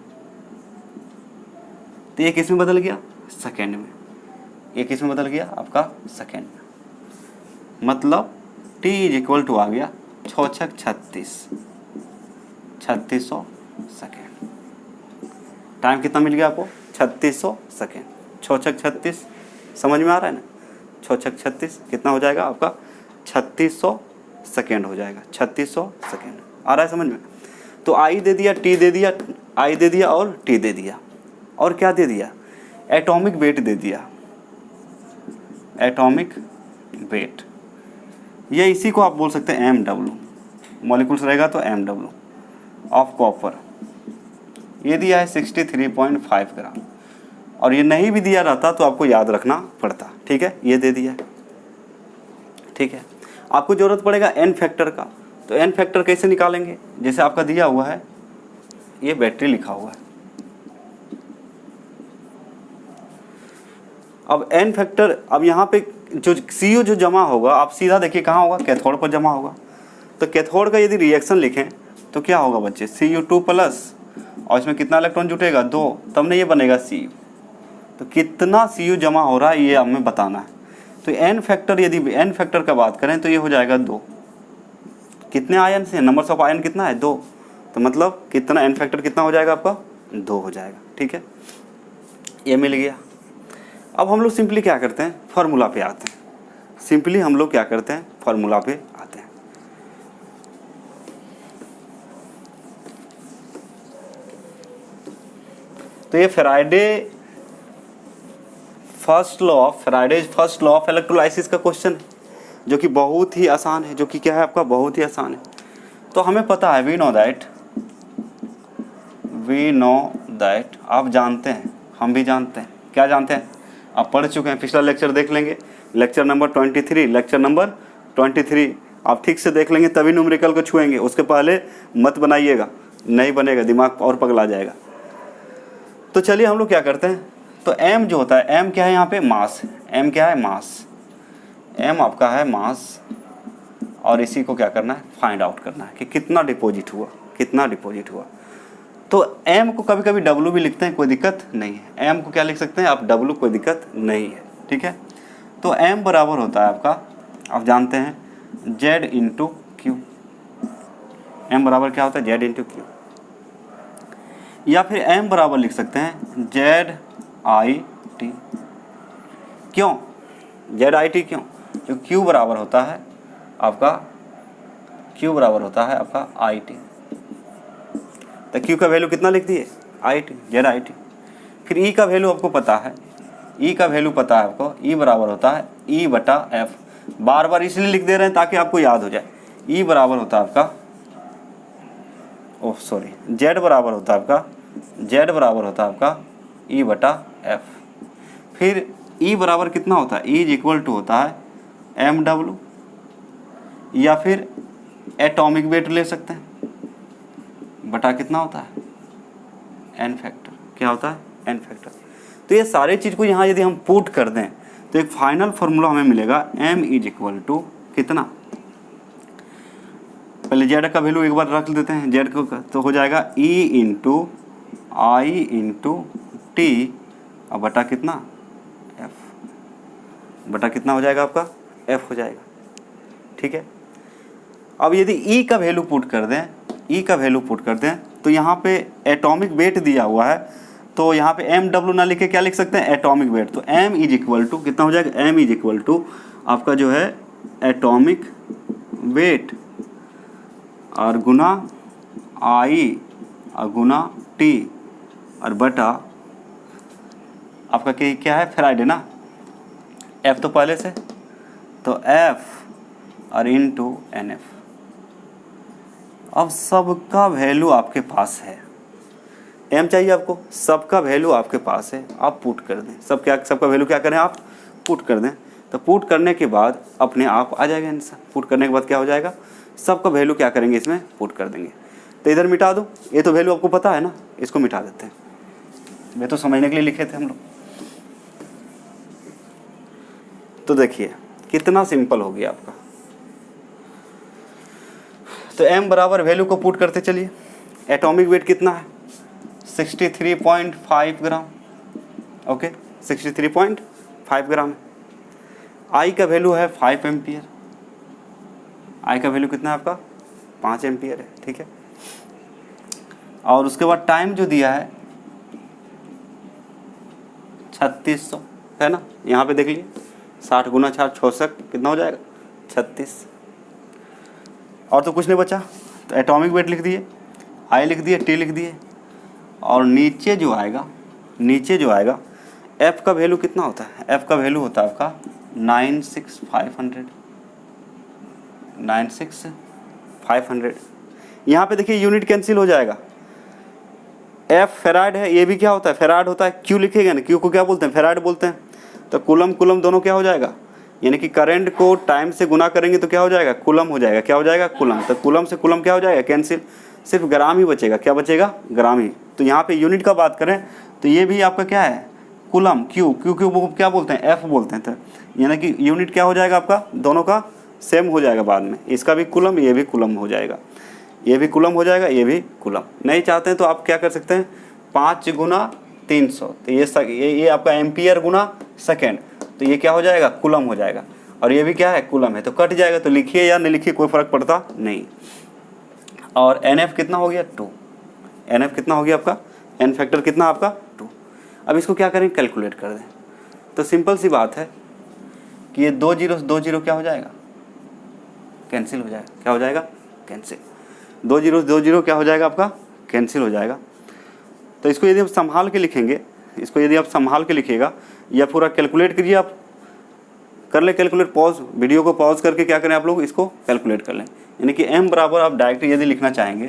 तो ये किस में बदल गया, सेकेंड में, ये किस में बदल गया आपका, सेकेंड में। मतलब T = आ गया 6 × 3600 सेकेंड। टाइम कितना मिल गया आपको, 3600 सेकेंड, 6 × 36, समझ में आ रहा है ना, 6 × 36 कितना हो जाएगा आपका, 3600 सेकेंड हो जाएगा, 3600 सेकेंड आ रहा है समझ में। तो I दे दिया, T दे दिया, I दे दिया और T दे दिया, और क्या दे दिया, एटॉमिक वेट दे दिया, एटॉमिक वेट। ये इसी को आप बोल सकते हैं MW, मॉलिक्यूल्स रहेगा तो MW ऑफ कॉपर। ये दिया है 63.5 ग्राम, और ये नहीं भी दिया रहता तो आपको याद रखना पड़ता, ठीक है। ये दे दिया, ठीक है। आपको ज़रूरत पड़ेगा N फैक्टर का, तो N फैक्टर कैसे निकालेंगे, जैसे आपका दिया हुआ है, ये बैटरी लिखा हुआ है। अब N फैक्टर, अब यहाँ पे जो Cu जो जमा होगा, आप सीधा देखिए कहाँ होगा, कैथोड पर जमा होगा। तो कैथोड का यदि रिएक्शन लिखें तो क्या होगा बच्चे, Cu2 प्लस, और इसमें कितना इलेक्ट्रॉन जुटेगा, 2, तब नहीं ये बनेगा Cu। तो कितना Cu जमा हो रहा है ये हमें बताना है। तो N फैक्टर, यदि N फैक्टर का बात करें तो ये हो जाएगा 2। कितने आयन से, नंबर्स ऑफ आयन कितना है, 2, तो मतलब कितना n फैक्टर कितना हो जाएगा आपका 2 हो जाएगा। ठीक है, ये मिल गया। अब हम लोग सिंपली क्या करते हैं, फार्मूला पे आते हैं। सिंपली हम लोग क्या करते हैं, फार्मूला पे आते हैं। तो ये Faraday first law of electrolysis का क्वेश्चन है, जो कि बहुत ही आसान है, जो कि क्या है आपका बहुत ही आसान है। तो हमें पता है, वी नो दैट, आप जानते हैं, हम भी जानते हैं। क्या जानते हैं, आप पढ़ चुके हैं, पिछला लेक्चर देख लेंगे, लेक्चर नंबर 23 आप ठीक से देख लेंगे तभी न्यूमेरिकल को छुएंगे, उसके पहले मत बनाइएगा, नहीं बनेगा, दिमाग और पगला जाएगा। तो चलिए हम लोग क्या करते हैं, तो m जो होता है, m क्या है यहाँ पे, मास। m क्या है, मास। m आपका है मास, और इसी को क्या करना है, फाइंड आउट करना है कि कितना डिपॉजिट हुआ। तो m को कभी कभी w भी लिखते हैं, कोई दिक्कत नहीं है। m को क्या लिख सकते हैं आप, w, कोई दिक्कत नहीं है। ठीक है, तो m बराबर होता है आपका, आप जानते हैं, z इंटू क्यू। m बराबर क्या होता है, z इंटू क्यू। या फिर m बराबर लिख सकते हैं ZIT। क्यों ZIT, क्यों, जो q बराबर होता है आपका IT। तो q का वैल्यू कितना लिख दिए, IT, ZIT। फिर e का वैल्यू आपको पता है, आपको, e बराबर होता है E/F। बार बार इसलिए लिख दे रहे हैं ताकि आपको याद हो जाए। e बराबर होता है आपका, z बराबर होता है आपका E/F। फिर E बराबर कितना होता है, E इज इक्वल टू होता है mW, या फिर एटॉमिक वेट ले सकते हैं, बटा कितना होता है, n फैक्टर। क्या होता है, n फैक्टर। तो ये सारे चीज़ को यहाँ यदि हम पुट कर दें तो एक फाइनल फार्मूला हमें मिलेगा, m इज इक्वल टू कितना, पहले z का वैल्यू एक बार रख देते हैं, z को, तो हो जाएगा E into I into T, और बटा कितना, F, बटा कितना हो जाएगा आपका, F हो जाएगा। ठीक है, अब यदि E का वैल्यू पुट कर दें, तो यहाँ पे एटॉमिक वेट दिया हुआ है, तो यहाँ पे MW ना लिखे क्या लिख सकते हैं, एटॉमिक वेट। तो M इज इक्वल टू कितना हो जाएगा, M इज इक्वल टू आपका जो है एटॉमिक वेट और गुना I और गुना T और बटा आपका क्या है, फैराडे ना, F तो पहले से, तो F और इनटू NF। अब सबका वैल्यू आपके पास है, m चाहिए आपको, सबका वैल्यू आपके पास है, आप पुट कर दें। सबका वैल्यू क्या करें, आप पुट कर दें। तो पुट करने के बाद अपने आप आ जाएगा आंसर। पुट करने के बाद क्या हो जाएगा, सबका वैल्यू क्या करेंगे, इसमें पुट कर देंगे। तो इधर मिटा दो, ये तो वैल्यू आपको पता है ना, इसको मिटा देते हैं, वे तो समझने के लिए लिखे थे हम लोग। तो देखिए कितना सिंपल हो गया आपका। तो m बराबर वैल्यू को पुट करते चलिए। एटॉमिक वेट कितना है, 63.5 ग्राम। ओके, 63.5 ग्राम है। I का वैल्यू है 5 एम्पियर। I का वैल्यू कितना है आपका, 5 एम्पियर है। ठीक है, और उसके बाद टाइम जो दिया है 3600 है ना, यहाँ पे देख लीजिए, 60 गुना 4 66 कितना हो जाएगा, 36। और तो कुछ नहीं बचा, तो एटॉमिक वेट लिख दिए, I लिख दिए, T लिख दिए, और नीचे जो आएगा F का वैल्यू कितना होता है, F का वैल्यू होता है आपका 96500। यहाँ पे देखिए यूनिट कैंसिल हो जाएगा। F फेराड है, ये भी क्या होता है, फेराड होता है। Q लिखेगा ना, Q को क्या बोलते हैं, फेराड बोलते हैं। तो कुलम दोनों क्या हो जाएगा, यानी कि करंट को टाइम से गुना करेंगे तो क्या हो जाएगा, कुलम हो जाएगा। क्या हो जाएगा, कुलम। तो कुलम से कुलम क्या हो जाएगा, कैंसिल, सिर्फ ग्राम ही बचेगा। क्या बचेगा, ग्राम ही। तो यहाँ पे यूनिट का बात करें तो ये भी आपका क्या है, कुलम। क्यू क्या बोलते हैं, F बोलते हैं। तो यानी कि यूनिट क्या हो जाएगा आपका, दोनों का सेम हो जाएगा बाद में। इसका भी कुलम, ये भी कुलम हो जाएगा, ये भी कुलम हो जाएगा, ये भी कुलम। नहीं चाहते हैं तो आप क्या कर सकते हैं, 5 गुना 300, तो ये आपका एम्पियर गुना सेकेंड, तो ये क्या हो जाएगा, कुलम हो जाएगा। और ये भी क्या है, कुलम है, तो कट जाएगा। तो लिखिए या नहीं लिखिए कोई फर्क पड़ता नहीं। और NF कितना हो गया 2, NF कितना हो गया आपका, N फैक्टर कितना आपका 2। अब इसको क्या करें, कैलकुलेट कर दें। तो सिंपल सी बात है कि ये 2 जीरो से 2 जीरो क्या हो जाएगा, कैंसिल हो जाएगा। क्या हो जाएगा, कैंसिल। 2 जीरो से 2 जीरो क्या हो जाएगा आपका, कैंसिल हो जाएगा। तो इसको यदि आप संभाल के लिखेंगे, इसको यदि आप संभाल के लिखिएगा या पूरा कैलकुलेट कीजिए, आप कर ले कैलकुलेट, पॉज वीडियो को पॉज करके क्या करें आप लोग इसको कैलकुलेट कर लें। यानी कि m बराबर आप डायरेक्ट यदि लिखना चाहेंगे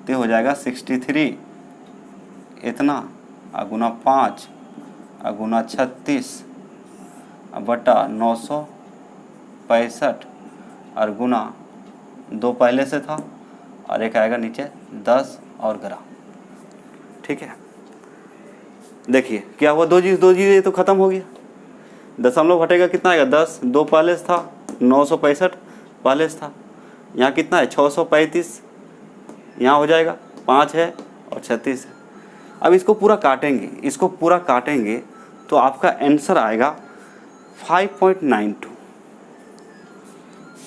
तो हो जाएगा 63 इतना गुना 5 गुना 36 बटा 965 और गुना 2 पहले से था और एक आएगा नीचे 10 और ग्राम। ठीक है, देखिए क्या हुआ, 2 जीरो ये तो ख़त्म हो गया। दशमलव हटेगा कितना आएगा 10, 2 पहले से था, 965 पहले से था, यहाँ कितना है 635, यहाँ हो जाएगा 5 है और 36 है। अब इसको पूरा काटेंगे, इसको पूरा काटेंगे तो आपका आंसर आएगा 5.92।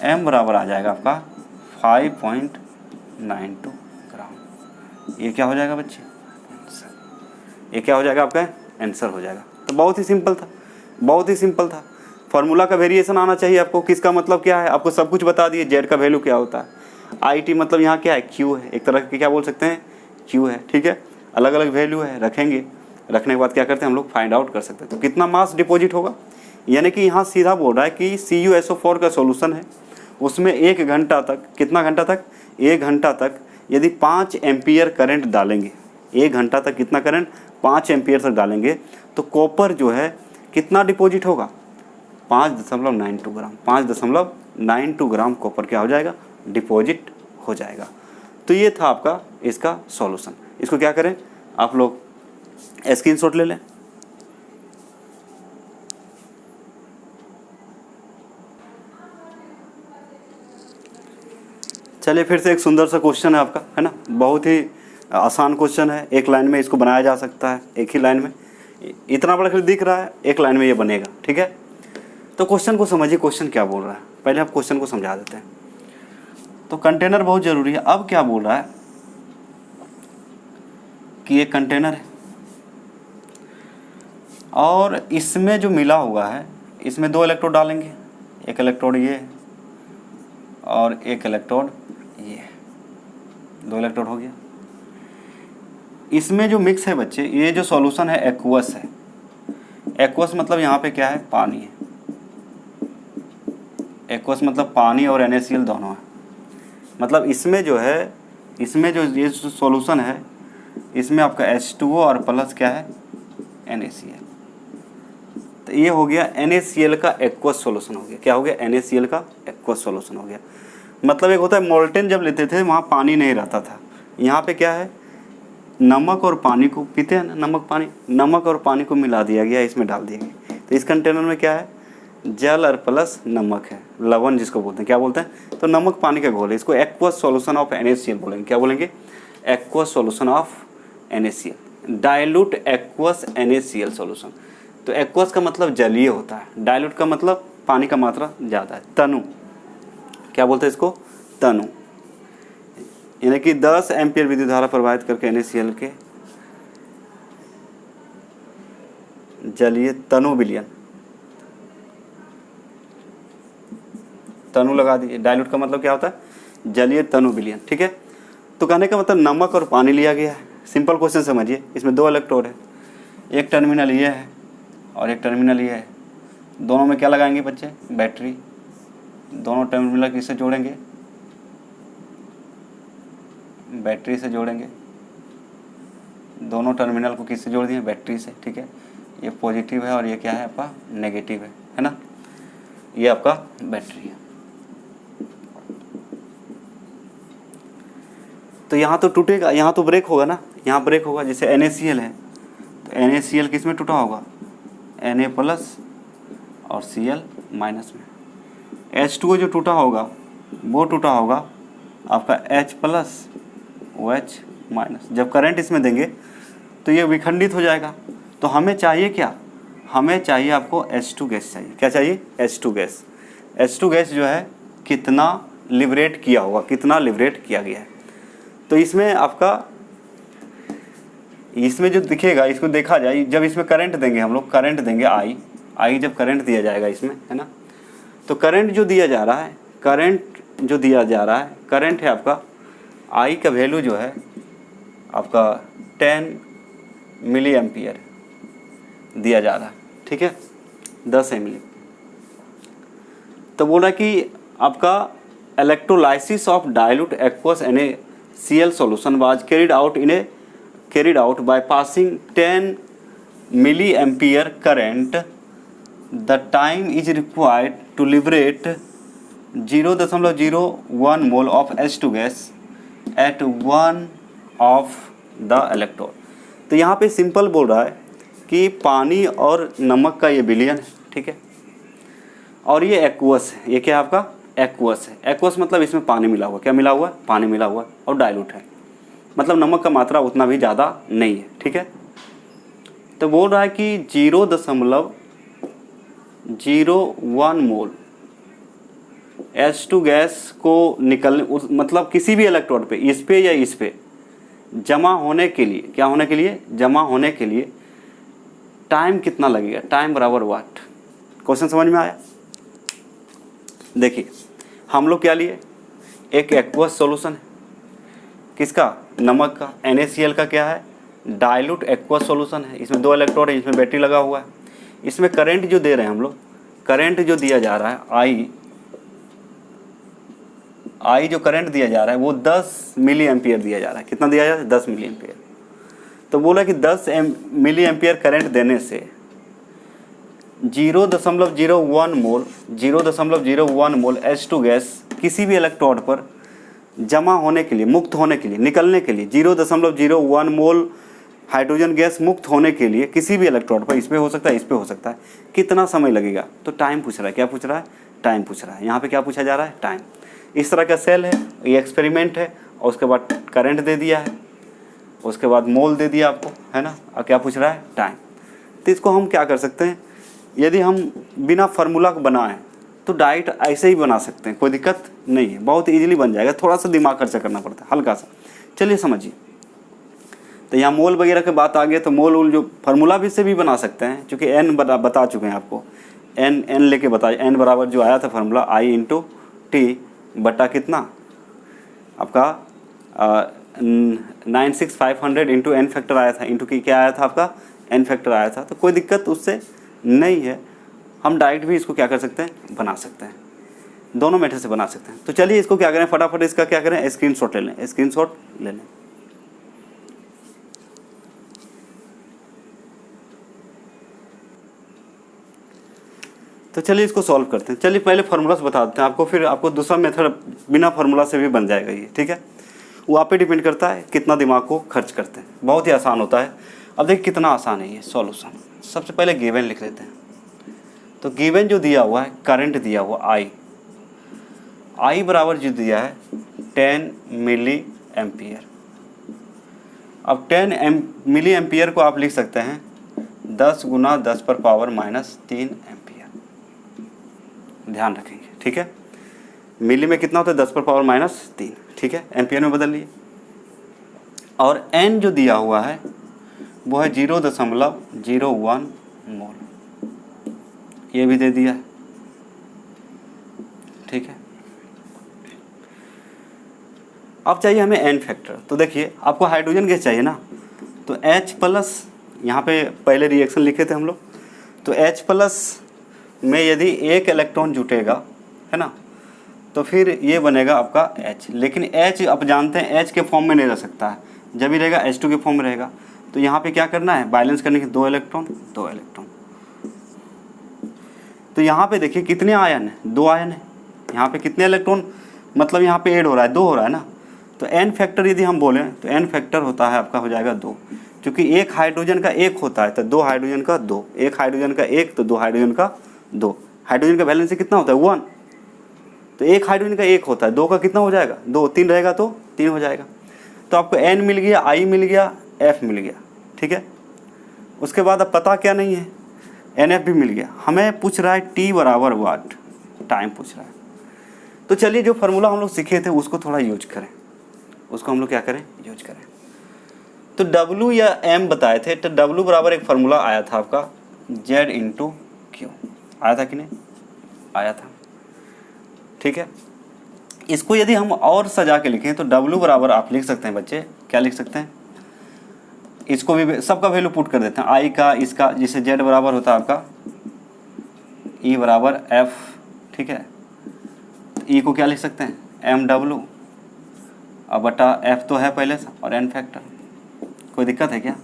m बराबर आ जाएगा आपका 5.92 ग्राम। ये क्या हो जाएगा बच्चे, आंसर। ये क्या हो जाएगा आपका आंसर हो जाएगा। तो बहुत ही सिंपल था, बहुत ही सिंपल था। फार्मूला का वेरिएशन आना चाहिए आपको, किसका मतलब क्या है, आपको सब कुछ बता दिए। जेड का वैल्यू क्या होता है, IT मतलब यहाँ क्या है क्यू है, एक तरह के क्या बोल सकते हैं क्यू है। ठीक है, अलग अलग वैल्यू है, रखेंगे, रखने के बाद क्या करते हैं हम लोग फाइंड आउट कर सकते हैं। तो कितना मास डिपॉजिट होगा, यानी कि यहाँ सीधा बोल रहा है कि CuSO4 का सॉल्यूशन है, उसमें 1 घंटा तक, कितना घंटा तक, 1 घंटा तक यदि 5 एम्पियर करंट डालेंगे, 1 घंटा तक कितना करंट 5 एम्पियर तक डालेंगे तो कॉपर जो है कितना डिपॉजिट होगा 5.92 ग्राम। 5.92 ग्राम कॉपर क्या हो जाएगा, डिपॉजिट हो जाएगा। तो ये था आपका इसका सॉल्यूशन। इसको क्या करें आप लोग स्क्रीनशॉट ले लें। चलिए फिर से एक सुंदर सा क्वेश्चन है आपका, है ना, बहुत ही आसान क्वेश्चन है। एक लाइन में इसको बनाया जा सकता है, एक ही लाइन में, इतना बड़ा दिख रहा है, एक लाइन में ये बनेगा। ठीक है, तो क्वेश्चन को समझिए, क्वेश्चन क्या बोल रहा है, पहले आप क्वेश्चन को समझा देते हैं। तो कंटेनर बहुत ज़रूरी है। अब क्या बोल रहा है कि एक कंटेनर है और इसमें जो मिला हुआ है, इसमें 2 इलेक्ट्रोड डालेंगे, एक इलेक्ट्रोड ये और एक इलेक्ट्रोड ये, 2 इलेक्ट्रोड हो गया। इसमें जो मिक्स है बच्चे, ये जो सॉल्यूशन है एक्वस है। एक्वस मतलब यहाँ पे क्या है, पानी है। एक्वस मतलब पानी और NaCl दोनों है। मतलब इसमें जो है, इसमें जो ये सॉल्यूशन है, इसमें आपका H2O और प्लस क्या है NaCl। तो ये हो गया NaCl का एक्वस सॉल्यूशन हो गया। क्या हो गया, NaCl का एक्वस सॉल्यूशन हो गया। मतलब एक होता है मोल्टेन, जब लेते थे वहाँ पानी नहीं रहता था, यहाँ पे क्या है नमक और पानी को पीते हैं ना, नमक पानी, नमक और पानी को मिला दिया गया, इसमें डाल दिया गया। तो इस कंटेनर में क्या है, जल और प्लस नमक है, लवण जिसको बोलते हैं, क्या बोलते हैं, तो नमक पानी का घोल है। इसको एक्वस सॉल्यूशन ऑफ NaCl बोलेंगे। क्या बोलेंगे, aqueous solution of NaCl, dilute aqueous NaCl solution. तो एक्वस का मतलब जलीय होता है, डाइल्यूट का मतलब पानी का मात्रा ज़्यादा है। तनु, क्या बोलते हैं इसको, तनु, यानी कि 10 एम्पियर विद्युत धारा प्रवाहित करके NaCl के जलीय तनु विलयन, तनु लगा दीजिए। डाइल्यूट का मतलब क्या होता है, जलीय तनु विलयन। ठीक है, तो कहने का मतलब नमक और पानी लिया गया है। सिंपल क्वेश्चन समझिए, इसमें 2 इलेक्ट्रोड है, एक टर्मिनल ये है और एक टर्मिनल ये है। दोनों में क्या लगाएंगे बच्चे, बैटरी। दोनों टर्मिनल किससे जोड़ेंगे, बैटरी से जोड़ेंगे। दोनों टर्मिनल को किससे जोड़ दिए, बैटरी से। ठीक है, ये पॉजिटिव है और ये क्या है आपका नेगेटिव है ना, ये आपका बैटरी है। तो यहाँ तो टूटेगा, यहाँ तो ब्रेक होगा ना, यहाँ ब्रेक होगा। जैसे NaCl है तो NaCl किस में टूटा होगा, Na प्लस और Cl माइनस में। H2O जो टूटा होगा वो टूटा होगा आपका H प्लस OH माइनस। जब करंट इसमें देंगे तो ये विखंडित हो जाएगा। तो हमें चाहिए क्या, हमें चाहिए आपको H2 गैस चाहिए। क्या चाहिए, H2 गैस। H2 गैस जो है कितना लिबरेट किया होगा, कितना लिबरेट किया गया है। तो इसमें आपका, इसमें जो दिखेगा, इसको देखा जाए, जब इसमें करंट देंगे हम लोग, करंट देंगे आई जब करंट दिया जाएगा इसमें, है ना, तो करंट जो दिया जा रहा है, करंट है आपका आई का वैल्यू जो है आपका 10 मिली एम्पियर दिया जा रहा है, ठीक है, 10 मिली। तो बोल रहा है कि आपका electrolysis of dilute aqueous NaCl solution was carried out by passing 10 milliampere current. The time is required to liberate 0.01 mole of H2 gas at one of the electrode. तो यहाँ पे सिंपल बोल रहा है कि पानी और नमक का ये विलयन है, ठीक है, और ये एक्वस है, ये क्या है आपका एक्वस है। एक्वस मतलब इसमें पानी मिला हुआ, क्या मिला हुआ है, पानी मिला हुआ, और डाइल्यूट है, मतलब नमक का मात्रा उतना भी ज़्यादा नहीं है, ठीक है। तो बोल रहा है कि 0.01 मोल H2 गैस को निकलने, मतलब किसी भी इलेक्ट्रोड पे, इस पे या इस पे जमा होने के लिए, क्या होने के लिए, जमा होने के लिए टाइम कितना लगेगा, टाइम बराबर वाट। क्वेश्चन समझ में आया? देखिए हम लोग क्या लिए, एक एक्वस सॉल्यूशन है, किसका, नमक का, NaCl का क्या है, डाइल्यूट एक्वस सॉल्यूशन है, इसमें 2 इलेक्ट्रोड है, इसमें बैटरी लगा हुआ है, इसमें करंट जो दे रहे हैं हम लोग, करंट जो दिया जा रहा है आई जो करंट दिया जा रहा है वो 10 मिली एम्पियर दिया जा रहा है। कितना दिया जा रहा है, 10 मिली एम्पियर। तो बोला कि 10 मिली एम्पियर करंट देने से 0.01 मोल H2 गैस किसी भी इलेक्ट्रोड पर जमा होने के लिए, मुक्त होने के लिए, निकलने के लिए 0.01 मोल हाइड्रोजन गैस मुक्त होने के लिए किसी भी इलेक्ट्रोड पर, इस पे हो सकता है, इस पे हो सकता है, कितना समय लगेगा। तो टाइम पूछ रहा है, क्या पूछ रहा है, टाइम पूछ रहा है। यहाँ पे क्या पूछा जा रहा है, टाइम। इस तरह का सेल है, ये एक्सपेरिमेंट है, और उसके बाद करंट दे दिया है, उसके बाद मोल दे दिया आपको, है ना, और क्या पूछ रहा है, टाइम। तो इसको हम क्या कर सकते हैं, यदि हम बिना फार्मूला को बनाएं तो डाइट ऐसे ही बना सकते हैं, कोई दिक्कत नहीं है, बहुत इजीली बन जाएगा, थोड़ा सा दिमाग खर्चा करना पड़ता है, हल्का सा। चलिए समझिए, तो यहाँ मोल वगैरह की बात आ गई, तो मोल जो फार्मूला भी से भी बना सकते हैं, क्योंकि एन बता चुके हैं आपको, एन लेके बताइए, एन बराबर जो आया था फार्मूला I/T बटा कितना आपका 96500 इंटू एन फैक्टर आया था, इंटू की क्या आया था आपका, एन फैक्टर आया था। तो कोई दिक्कत उससे नहीं है, हम डायरेक्ट भी इसको क्या कर सकते हैं, बना सकते हैं, दोनों मेथड से बना सकते हैं। तो चलिए इसको क्या करें, फटाफट इसका क्या करें, स्क्रीनशॉट ले लें, स्क्रीनशॉट ले लें। तो चलिए इसको सॉल्व करते हैं। चलिए पहले फार्मूला से बता देते हैं आपको, फिर आपको दूसरा मेथड बिना फार्मूला से भी बन जाएगा ये, ठीक है। वो आप पे डिपेंड करता है कितना दिमाग को खर्च करते हैं, बहुत ही आसान होता है। अब देखिए कितना आसान है ये सॉल्यूशन। सबसे पहले गिवन लिख लेते हैं। तो गिवन जो दिया हुआ है, करंट दिया हुआ आई बराबर जो दिया है 10 मिली एम्पियर। अब 10 मिली एम्पियर को आप लिख सकते हैं 10 × 10⁻³ एम्पियर, ध्यान रखेंगे, ठीक है। मिली में कितना होता है, 10⁻³ ठीक है, एम्पियर में बदल लिए। और एन जो दिया हुआ है वो है 0.01 मोल, ये भी दे दिया है, ठीक है। अब चाहिए हमें एन फैक्टर। तो देखिए आपको हाइड्रोजन गैस चाहिए ना, तो H+, यहाँ पे पहले रिएक्शन लिखे थे हम लोग, तो H+ में यदि एक इलेक्ट्रॉन जुटेगा, है ना, तो फिर ये बनेगा आपका H। लेकिन H आप जानते हैं H के फॉर्म में नहीं रह सकता है, जब भी रहेगा H2 के फॉर्म में रहेगा। तो यहाँ पे क्या करना है, बैलेंस करने के 2 इलेक्ट्रॉन। तो यहाँ पे देखिए कितने आयन है, 2 आयन है। यहाँ पे कितने इलेक्ट्रॉन, मतलब यहाँ पे ऐड हो रहा है, 2 हो रहा है ना। तो एन फैक्टर यदि हम बोलें तो एन फैक्टर होता है आपका, हो जाएगा 2, क्योंकि एक हाइड्रोजन का 1 होता है, तो 2 हाइड्रोजन का 2, एक हाइड्रोजन का 1 तो 2 हाइड्रोजन का 2। हाइड्रोजन का बैलेंस कितना होता है, 1। तो एक हाइड्रोजन का 1 होता है, 2 का कितना हो जाएगा, 2, 3 रहेगा तो 3 हो जाएगा। तो आपको एन मिल गया, आई मिल गया, एफ मिल गया, ठीक है। उसके बाद अब पता क्या नहीं है, एन एफ भी मिल गया। हमें पूछ रहा है टी बराबर वाट, टाइम पूछ रहा है। तो चलिए जो फार्मूला हम लोग सीखे थे उसको थोड़ा यूज करें। उसको हम लोग क्या करें, यूज करें। तो W या M बताए थे, तो W बराबर एक फार्मूला आया था आपका Z इंटू क्यू, आया था कि नहीं, आया था, ठीक है। इसको यदि हम और सजा के लिखें तो W बराबर आप लिख सकते हैं बच्चे, क्या लिख सकते हैं, इसको भी सबका वैल्यू पुट कर देते हैं, I का, इसका, जिससे Z बराबर होता है आपका E बराबर F, ठीक है। E को क्या लिख सकते हैं, MW अब बटा F तो है पहले से, और N फैक्टर, कोई दिक्कत है क्या।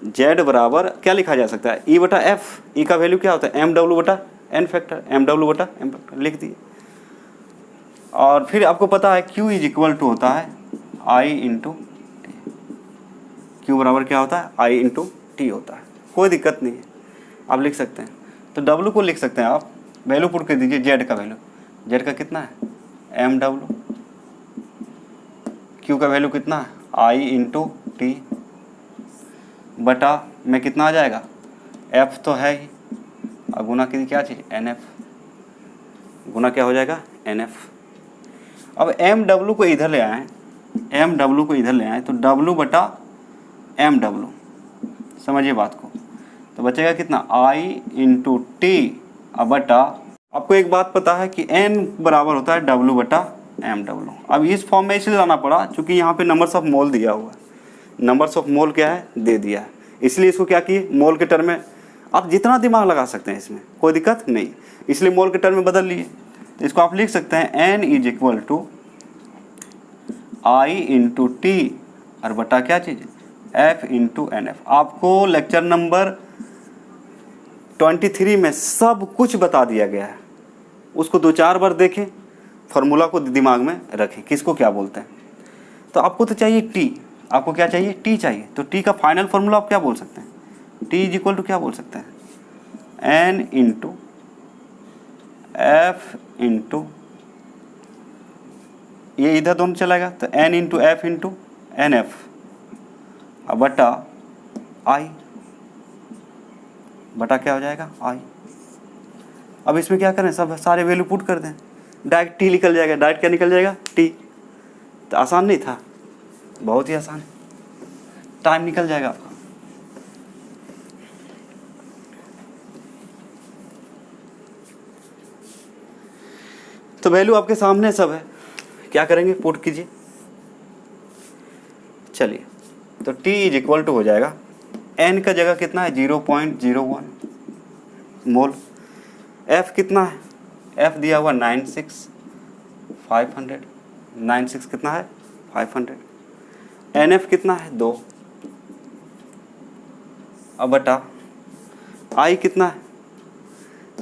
Z बराबर क्या लिखा जा सकता है, E बटा F, E का वैल्यू क्या होता है MW बटा N फैक्टर, MW बटा M फैक्टर लिख दिए। और फिर आपको पता है Q इज इक्वल टू होता है I इंटू टी, Q बराबर क्या होता है I इंटू टी होता है, कोई दिक्कत नहीं है, आप लिख सकते हैं। तो W को लिख सकते हैं आप, वैल्यू पुट कर दीजिए, Z का वैल्यू, Z का कितना है MW, Q का वैल्यू कितना है I इंटू टी बटा में कितना आ जाएगा, F तो है ही, और गुना की क्या चीज़ NF, गुना क्या हो जाएगा NF। अब MW को इधर ले आए, MW को इधर ले आए तो W बटा MW, समझिए बात को, तो बचेगा कितना I इंटू टी अब बटा, आपको एक बात पता है कि N बराबर होता है W बटा MW। अब इस फॉर्म में इसलिए लाना पड़ा क्योंकि यहाँ पे नंबर्स ऑफ मोल दिया हुआ है, नंबर्स ऑफ मोल क्या है दे दिया है, इसलिए इसको क्या किए मोल के टर्म में, आप जितना दिमाग लगा सकते हैं इसमें कोई दिक्कत नहीं, इसलिए मोल के टर्म में बदल लिए। तो इसको आप लिख सकते हैं N is equal to I into T और बटा क्या चीज़ F इंटू NF। आपको लेक्चर नंबर 23 में सब कुछ बता दिया गया है, उसको 2-4 बार देखें, फार्मूला को दिमाग में रखें किसको क्या बोलते हैं। तो आपको तो चाहिए टी, आपको क्या चाहिए टी चाहिए, तो टी का फाइनल फार्मूला आप क्या बोल सकते हैं, टी इज इक्वल टू क्या बोल सकते हैं N इंटू F इंटू, ये इधर दोनों चलाएगा तो N into F into NF अब बटा I, बटा क्या हो जाएगा I। अब इसमें क्या करें, सब सारे वैल्यू पुट कर दें, डायरेक्ट टी निकल जाएगा, डायरेक्ट क्या निकल जाएगा टी। तो आसान नहीं था, बहुत ही आसान है, टाइम निकल जाएगा आपका। तो वैल्यू आपके सामने सब है, क्या करेंगे पुट कीजिए, चलिए। तो t इज इक्वल टू हो जाएगा n का जगह कितना है 0.01 मोल, f कितना है, f दिया हुआ 96 कितना है 500, NF कितना है 2, अब बटा I कितना है,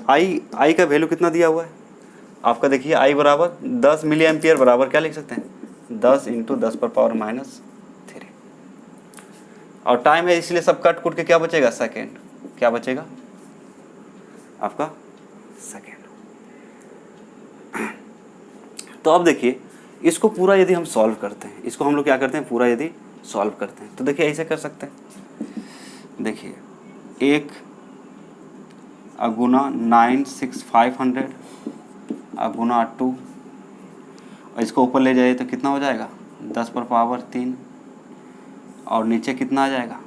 I का वैल्यू कितना दिया हुआ है आपका, देखिए I बराबर 10 मिली एम्पियर बराबर क्या लिख सकते हैं 10 इंटू 10 पर पावर -3, और टाइम है इसलिए सब कट कुट के क्या बचेगा सेकेंड, क्या बचेगा आपका सेकेंड। तो अब देखिए इसको पूरा यदि हम सॉल्व करते हैं, इसको हम लोग क्या करते हैं पूरा यदि सॉल्व करते हैं, तो देखिए ऐसे कर सकते हैं, देखिए 1 गुना 96,500 गुना 2, और इसको ऊपर ले जाइए तो कितना हो जाएगा 10 पर पावर 3, और नीचे कितना आ जाएगा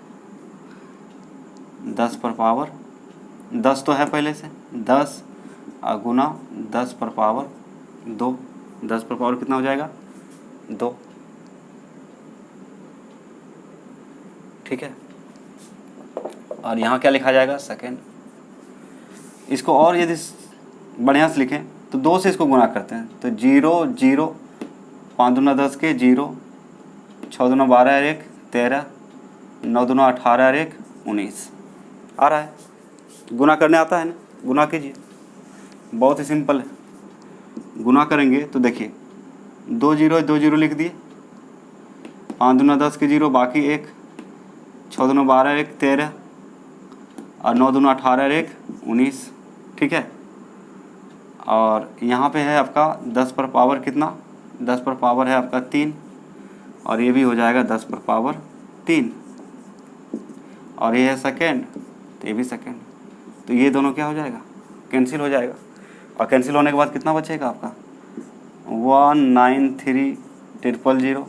10 पर पावर 10 तो है पहले से, 10 गुना 10 पर पावर 2, 10 पर पावर कितना हो जाएगा 2, ठीक है। और यहाँ क्या लिखा जाएगा सेकेंड। इसको और यदि बढ़िया से लिखें तो 2 से इसको गुना करते हैं, तो 0 0, 5 दूना 10 के 0, 6 दूना 12 1 13, 9 दूना 18 1 19 आ रहा है, गुना करने आता है ना, गुना कीजिए, बहुत ही सिंपल है। गुना करेंगे तो देखिए 2 0 लिख दिए, 5 दूना 10 के 0 बाकी 1, 6 दूना 12 1 13, और 9 दूना 18 1 19, ठीक है। और यहाँ पे है आपका 10 पर पावर कितना, 10 पर पावर है आपका 3, और ये भी हो जाएगा 10 पर पावर 3, और ये है सेकेंड, तो ये भी सेकेंड, तो ये दोनों क्या हो जाएगा कैंसिल हो जाएगा, और कैंसिल होने के बाद कितना बचेगा आपका 193, 000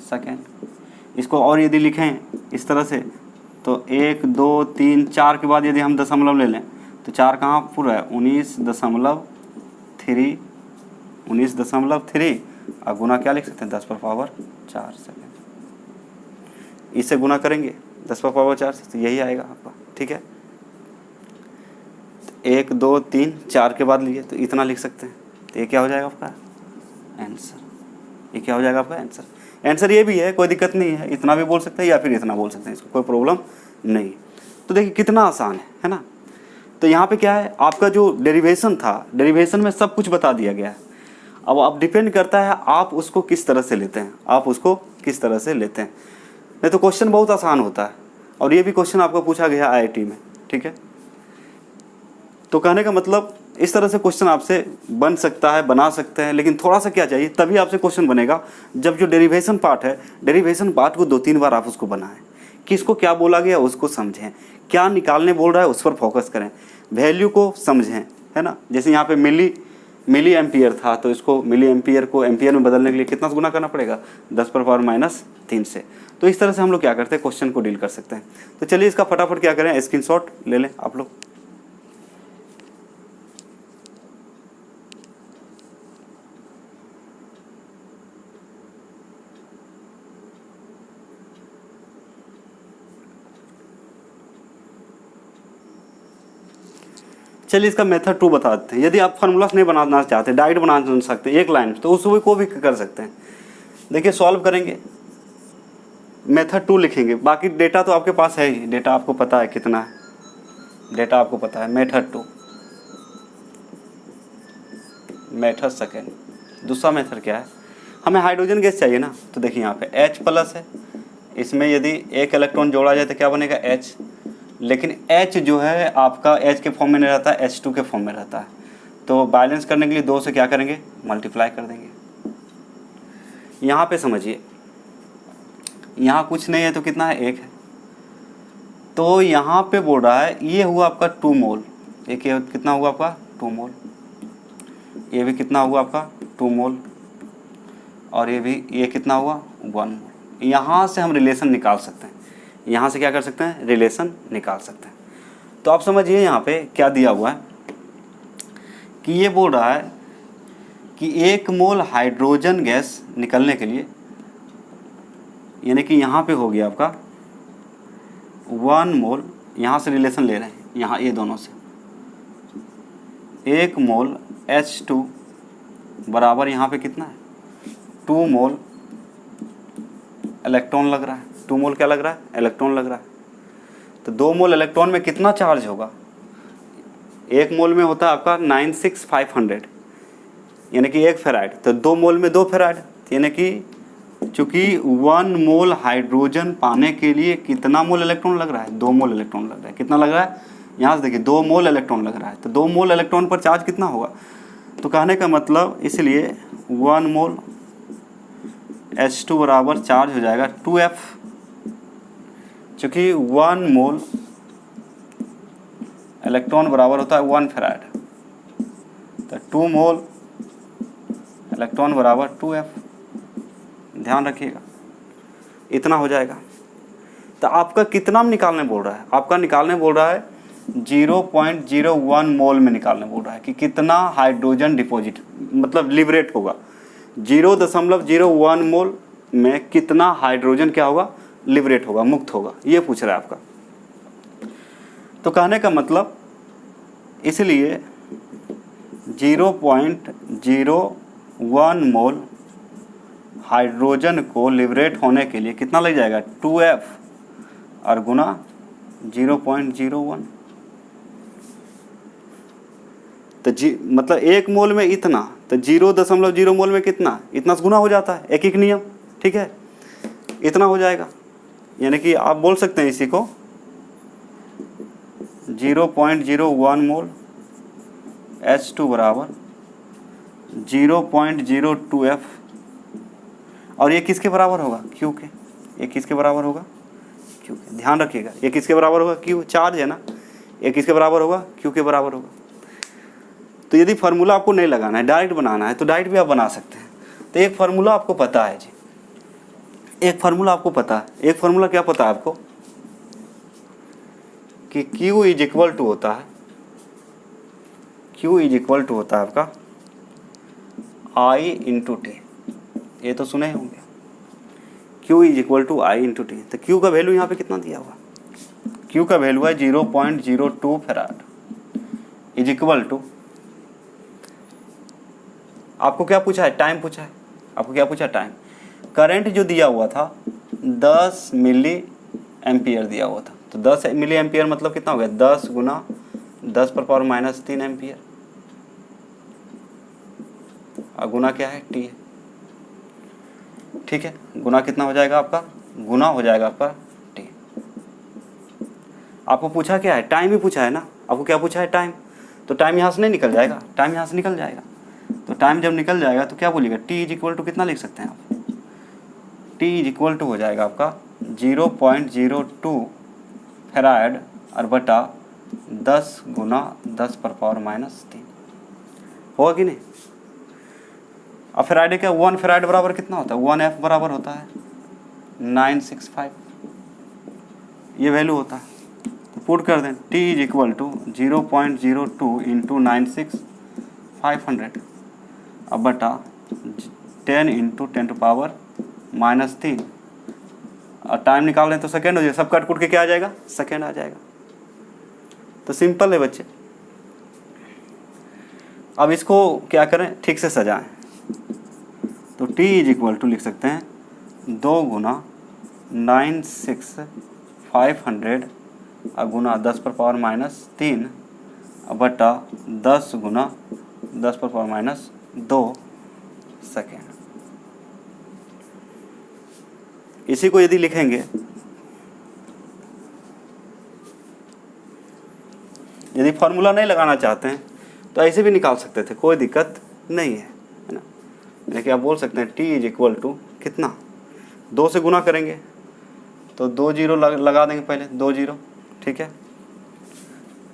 सेकेंड। इसको और यदि लिखें इस तरह से तो 1 2 3 4 के बाद यदि हम दशमलव ले लें तो 4 कहाँ पूरा है 19.3 और गुना क्या लिख सकते हैं 10 पर पावर 4 सेकेंड। इससे गुना करेंगे 10 पर पावर 4 से तो यही आएगा आपका, ठीक है। 1 2 3 4 के बाद लिए तो इतना लिख सकते हैं, तो ये क्या हो जाएगा आपका आंसर। ये क्या हो जाएगा आपका आंसर। आंसर ये भी है, कोई दिक्कत नहीं है, इतना भी बोल सकते हैं या फिर इतना बोल सकते हैं, इसको कोई प्रॉब्लम नहीं। तो देखिए कितना आसान है ना। तो यहाँ पे क्या है आपका जो डेरिवेशन था, डेरिवेशन में सब कुछ बता दिया गया है। अब डिपेंड करता है आप उसको किस तरह से लेते हैं, आप उसको किस तरह से लेते हैं। नहीं तो क्वेश्चन बहुत आसान होता है, और ये भी क्वेश्चन आपको पूछा गया IIT में, ठीक है। तो कहने का मतलब इस तरह से क्वेश्चन आपसे बन सकता है, बना सकते हैं, लेकिन थोड़ा सा क्या चाहिए, तभी आपसे क्वेश्चन बनेगा जब जो डेरिवेशन पार्ट है, डेरिवेशन पार्ट को 2-3 बार आप उसको बनाएं, किसको क्या बोला गया उसको समझें, क्या निकालने बोल रहा है उस पर फोकस करें, वैल्यू को समझें, है ना। जैसे यहाँ पे मिली एम्पियर था, तो इसको मिली एम्पियर को एम्पियर में बदलने के लिए कितना गुना करना पड़ेगा 10 पर पावर -3 से। तो इस तरह से हम लोग क्या करते हैं, क्वेश्चन को डील कर सकते हैं। तो चलिए इसका फटाफट क्या करें, स्क्रीनशॉट ले लें आप लोग। चलिए इसका मेथड 2 बता देते हैं। यदि आप फार्मूलास नहीं बनाना चाहते, डायरेक्ट बना सकते हैं एक लाइन, तो उसको भी कर सकते हैं। देखिए सॉल्व करेंगे, मेथड 2 लिखेंगे, बाकी डेटा तो आपके पास है ही, डेटा आपको पता है कितना है, डेटा आपको पता है। Method 2 method second. दूसरा मेथड क्या है, हमें हाइड्रोजन गैस चाहिए ना, तो देखिए यहाँ पे H+ है, इसमें यदि एक इलेक्ट्रॉन जोड़ा जाए तो क्या बनेगा H, लेकिन H जो है आपका H के फॉर्म में नहीं रहता, H2 के फॉर्म में रहता है। तो बैलेंस करने के लिए 2 से क्या करेंगे, मल्टीप्लाई कर देंगे। यहाँ पे समझिए, यहाँ कुछ नहीं है तो कितना है 1 है, तो यहाँ पे बोल रहा है ये हुआ आपका 2 मोल, एक कितना हुआ आपका 2 मोल, ये भी कितना हुआ आपका 2 मोल, और ये कितना हुआ 1 मोल। यहाँ से हम रिलेशन निकाल सकते हैं, यहाँ से क्या कर सकते हैं, रिलेशन निकाल सकते हैं। तो आप समझिए यहाँ पे क्या दिया हुआ है कि ये बोल रहा है कि 1 मोल हाइड्रोजन गैस निकलने के लिए, यानी कि यहाँ पे हो गया आपका 1 मोल, यहाँ से रिलेशन ले रहे हैं, यहाँ ये दोनों से 1 मोल H2 बराबर यहाँ पे कितना है 2 मोल इलेक्ट्रॉन लग रहा है। 2 मोल क्या लग रहा है, इलेक्ट्रॉन लग रहा है। तो 2 मोल इलेक्ट्रॉन में कितना चार्ज होगा, 1 मोल में होता है आपका 96500, यानी कि 1 फेराइड, तो 2 मोल में 2 फेराइड, यानी कि चूँकि 1 मोल हाइड्रोजन पाने के लिए कितना मोल इलेक्ट्रॉन लग रहा है, 2 मोल इलेक्ट्रॉन लग रहा है। कितना लग रहा है, यहाँ से देखिए 2 मोल इलेक्ट्रॉन लग रहा है, तो 2 मोल इलेक्ट्रॉन पर चार्ज कितना होगा। तो कहने का मतलब इसलिए 1 मोल H2 बराबर चार्ज हो जाएगा 2F, चूँकि 1 मोल इलेक्ट्रॉन बराबर होता है 1 फेराइड, तो 2 मोल इलेक्ट्रॉन बराबर 2F, ध्यान रखिएगा इतना हो जाएगा। तो आपका कितना में निकालने बोल रहा है, आपका निकालने बोल रहा है 0.01 मोल में निकालने बोल रहा है कि कितना हाइड्रोजन डिपॉजिट मतलब लिबरेट होगा, 0.01 मोल में कितना हाइड्रोजन क्या होगा, लिबरेट होगा, मुक्त होगा, ये पूछ रहा है आपका। तो कहने का मतलब इसलिए 0.01 मोल हाइड्रोजन को लिबरेट होने के लिए कितना लग जाएगा 2F और गुना 0.01, तो मतलब 1 मोल में इतना, तो 0.0 मोल में कितना, इतना गुना हो जाता है, एक नियम, ठीक है, इतना हो जाएगा। यानी कि आप बोल सकते हैं इसी को 0.01 मोल H2 बराबर 0.02F, और ये किसके बराबर होगा, Q के। ये किसके बराबर होगा, Q के। ध्यान रखिएगा ये किसके बराबर होगा, Q, चार्ज है ना, ये किसके बराबर होगा, Q के बराबर होगा। तो यदि फार्मूला आपको नहीं लगाना है, डायरेक्ट बनाना है, तो डायरेक्ट भी आप बना सकते हैं। तो एक फार्मूला आपको पता है जी, एक फार्मूला आपको पता है, एक फार्मूला क्या पता है आपको कि Q इज इक्वल टू होता है, Q इज इक्वल टू होता है आपका I इंटू टी। ये तो सुने होंगे, Q is equal to I into T. तो Q का वैल्यू यहाँ पे कितना दिया हुआ, Q का वैल्यू है 0.02 फैराड इज इक्वल टू, आपको क्या पूछा है, टाइम पूछा है, आपको क्या पूछा, टाइम। करंट जो दिया हुआ था 10 मिली एम्पियर दिया हुआ था, तो 10 मिली एम्पियर मतलब कितना हो गया, 10 गुना 10 पर पावर माइनस 3 एम्पियर, और गुना क्या है, टी है। ठीक है, गुना कितना हो जाएगा आपका, गुना हो जाएगा आपका टी। आपको पूछा क्या है, टाइम ही पूछा है ना, आपको क्या पूछा है, टाइम। तो टाइम यहाँ से नहीं निकल जाएगा, टाइम यहाँ से निकल जाएगा। तो टाइम जब निकल जाएगा तो क्या बोलिएगा, टी इज इक्वल टू कितना लिख सकते हैं आप, टी इज इक्वल टू हो जाएगा आपका 0.02 फैराड और बटा 10 गुना 10 पर पावर माइनस 3, होगा कि नहीं। अब फैराड क्या, 1 फैराड बराबर कितना होता है, 1F बराबर होता है 965, ये वैल्यू होता है। तो पुट कर दें, T is equal to 0.02 into 96500 अब बटा 10 इंटू 10 टू पावर माइनस 3, और टाइम निकाल लें तो सेकेंड हो जाएगा, सब कट कुट के क्या आ जाएगा, सेकेंड आ जाएगा। तो सिंपल है बच्चे। अब इसको क्या करें, ठीक से सजाएं। तो T इज इक्वल टू लिख सकते हैं 2 गुना 96500 गुना 10 पर पावर माइनस 3 बटा 10 गुना 10 पर पावर माइनस 2 सेकेंड। इसी को यदि लिखेंगे, यदि फॉर्मूला नहीं लगाना चाहते हैं तो ऐसे भी निकाल सकते थे, कोई दिक्कत नहीं है ना। लेकिन आप बोल सकते हैं T इज इक्वल टू कितना, 2 से गुना करेंगे तो 2 जीरो लगा देंगे पहले, 2 जीरो, ठीक है।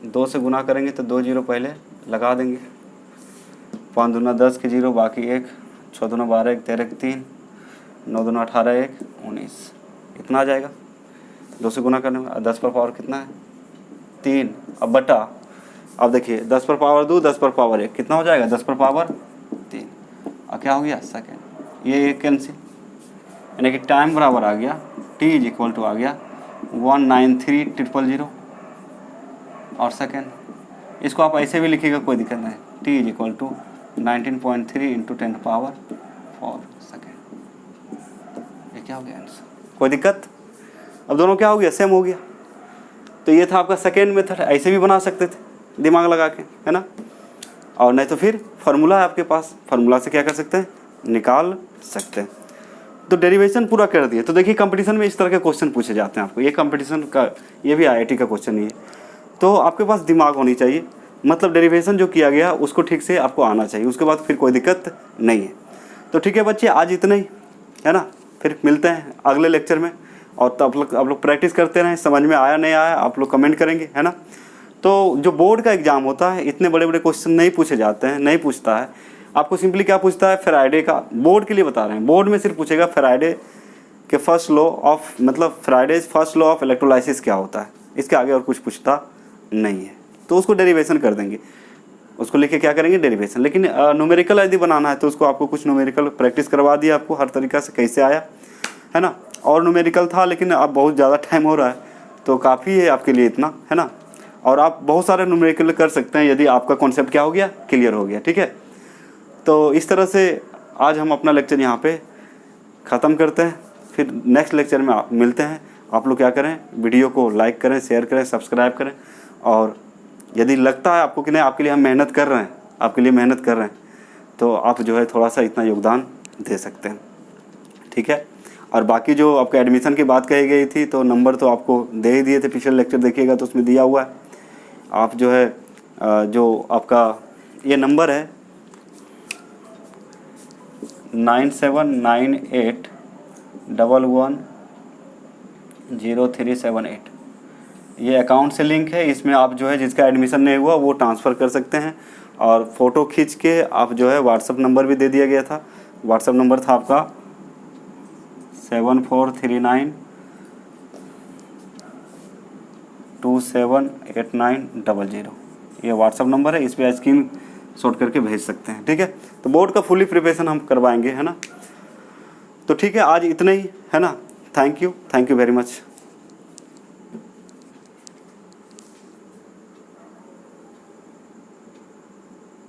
2 से गुना करेंगे तो 2 जीरो पहले लगा देंगे, 5 दूना 10 के जीरो, बाकी 1, 6 दूना 12, 1 13 3, 9 दूना 18, 1 19, इतना आ जाएगा 2 से गुना करने में। 10 पर पावर कितना है, 3। अब बटा, अब देखिए 10 पर पावर 2, 10 पर पावर 1 कितना हो जाएगा, 10 पर पावर 3, और क्या हो गया, सेकेंड। ये एक कैंसिल, यानी कि टाइम बराबर आ गया, T इज इक्वल टू आ गया 193000 और सेकेंड। इसको आप ऐसे भी लिखिएगा, कोई दिक्कत नहीं, T is equal to 19.3 into 10 power 4 second. ये क्या हो गया आंसर, कोई दिक्कत। अब दोनों क्या हो गया, सेम हो गया। तो ये था आपका सेकेंड मेथड, ऐसे भी बना सकते थे दिमाग लगा के, है ना। और नहीं तो फिर फार्मूला है आपके पास, फार्मूला से क्या कर सकते हैं, निकाल सकते हैं। तो डेरिवेशन पूरा कर दिए। तो देखिए कंपटीशन में इस तरह के क्वेश्चन पूछे जाते हैं आपको, ये कंपटीशन का, ये भी IIT का क्वेश्चन ही है। तो आपके पास दिमाग होनी चाहिए, मतलब डेरिवेशन जो किया गया उसको ठीक से आपको आना चाहिए, उसके बाद फिर कोई दिक्कत नहीं है। तो ठीक है बच्चे, आज इतना ही, है ना। फिर मिलते हैं अगले लेक्चर में, और तो आप लोग प्रैक्टिस करते रहें, समझ में आया नहीं आया आप लोग कमेंट करेंगे, है ना। तो जो बोर्ड का एग्ज़ाम होता है, इतने बड़े बड़े क्वेश्चन नहीं पूछे जाते हैं, नहीं पूछता है आपको। सिंपली क्या पूछता है, फैराडे का, बोर्ड के लिए बता रहे हैं, बोर्ड में सिर्फ पूछेगा फैराडे के फर्स्ट लॉ ऑफ, मतलब Faraday's first law of electrolysis क्या होता है, इसके आगे और कुछ पूछता नहीं है। तो उसको डेरिवेशन कर देंगे, उसको लिख के क्या करेंगे, डेरिवेशन। लेकिन न्यूमेरिकल यदि बनाना है तो उसको आपको कुछ न्यूमेरिकल प्रैक्टिस करवा दिया आपको हर तरीक़ा से, कैसे आया, है ना। और न्यूमेरिकल था, लेकिन अब बहुत ज़्यादा टाइम हो रहा है तो काफ़ी है आपके लिए इतना, है ना। और आप बहुत सारे न्यूमेरिकल कर सकते हैं यदि आपका कॉन्सेप्ट क्या हो गया, क्लियर हो गया, ठीक है। तो इस तरह से आज हम अपना लेक्चर यहाँ पे ख़त्म करते हैं, फिर नेक्स्ट लेक्चर में मिलते हैं। आप लोग क्या करें, वीडियो को लाइक करें, शेयर करें, सब्सक्राइब करें, और यदि लगता है आपको कि नहीं आपके लिए हम मेहनत कर रहे हैं, आपके लिए मेहनत कर रहे हैं, तो आप जो है थोड़ा सा इतना योगदान दे सकते हैं, ठीक है। और बाकी जो आपके एडमिशन की बात कही गई थी, तो नंबर तो आपको दे ही दिए थे, पिछले लेक्चर देखिएगा तो उसमें दिया हुआ है। आप जो है जो आपका ये नंबर है 9798110378, ये अकाउंट से लिंक है। इसमें आप जो है जिसका एडमिशन नहीं हुआ वो ट्रांसफ़र कर सकते हैं, और फ़ोटो खींच के आप जो है व्हाट्सअप नंबर भी दे दिया गया था। व्हाट्सअप नंबर था आपका 7439278900। ये व्हाट्सअप नंबर है, इस पर स्क्रीन शॉट करके भेज सकते हैं, ठीक है। तो बोर्ड का फुली प्रिपरेशन हम करवाएंगे, है ना। तो ठीक है, आज इतना ही, है ना। Thank you very much.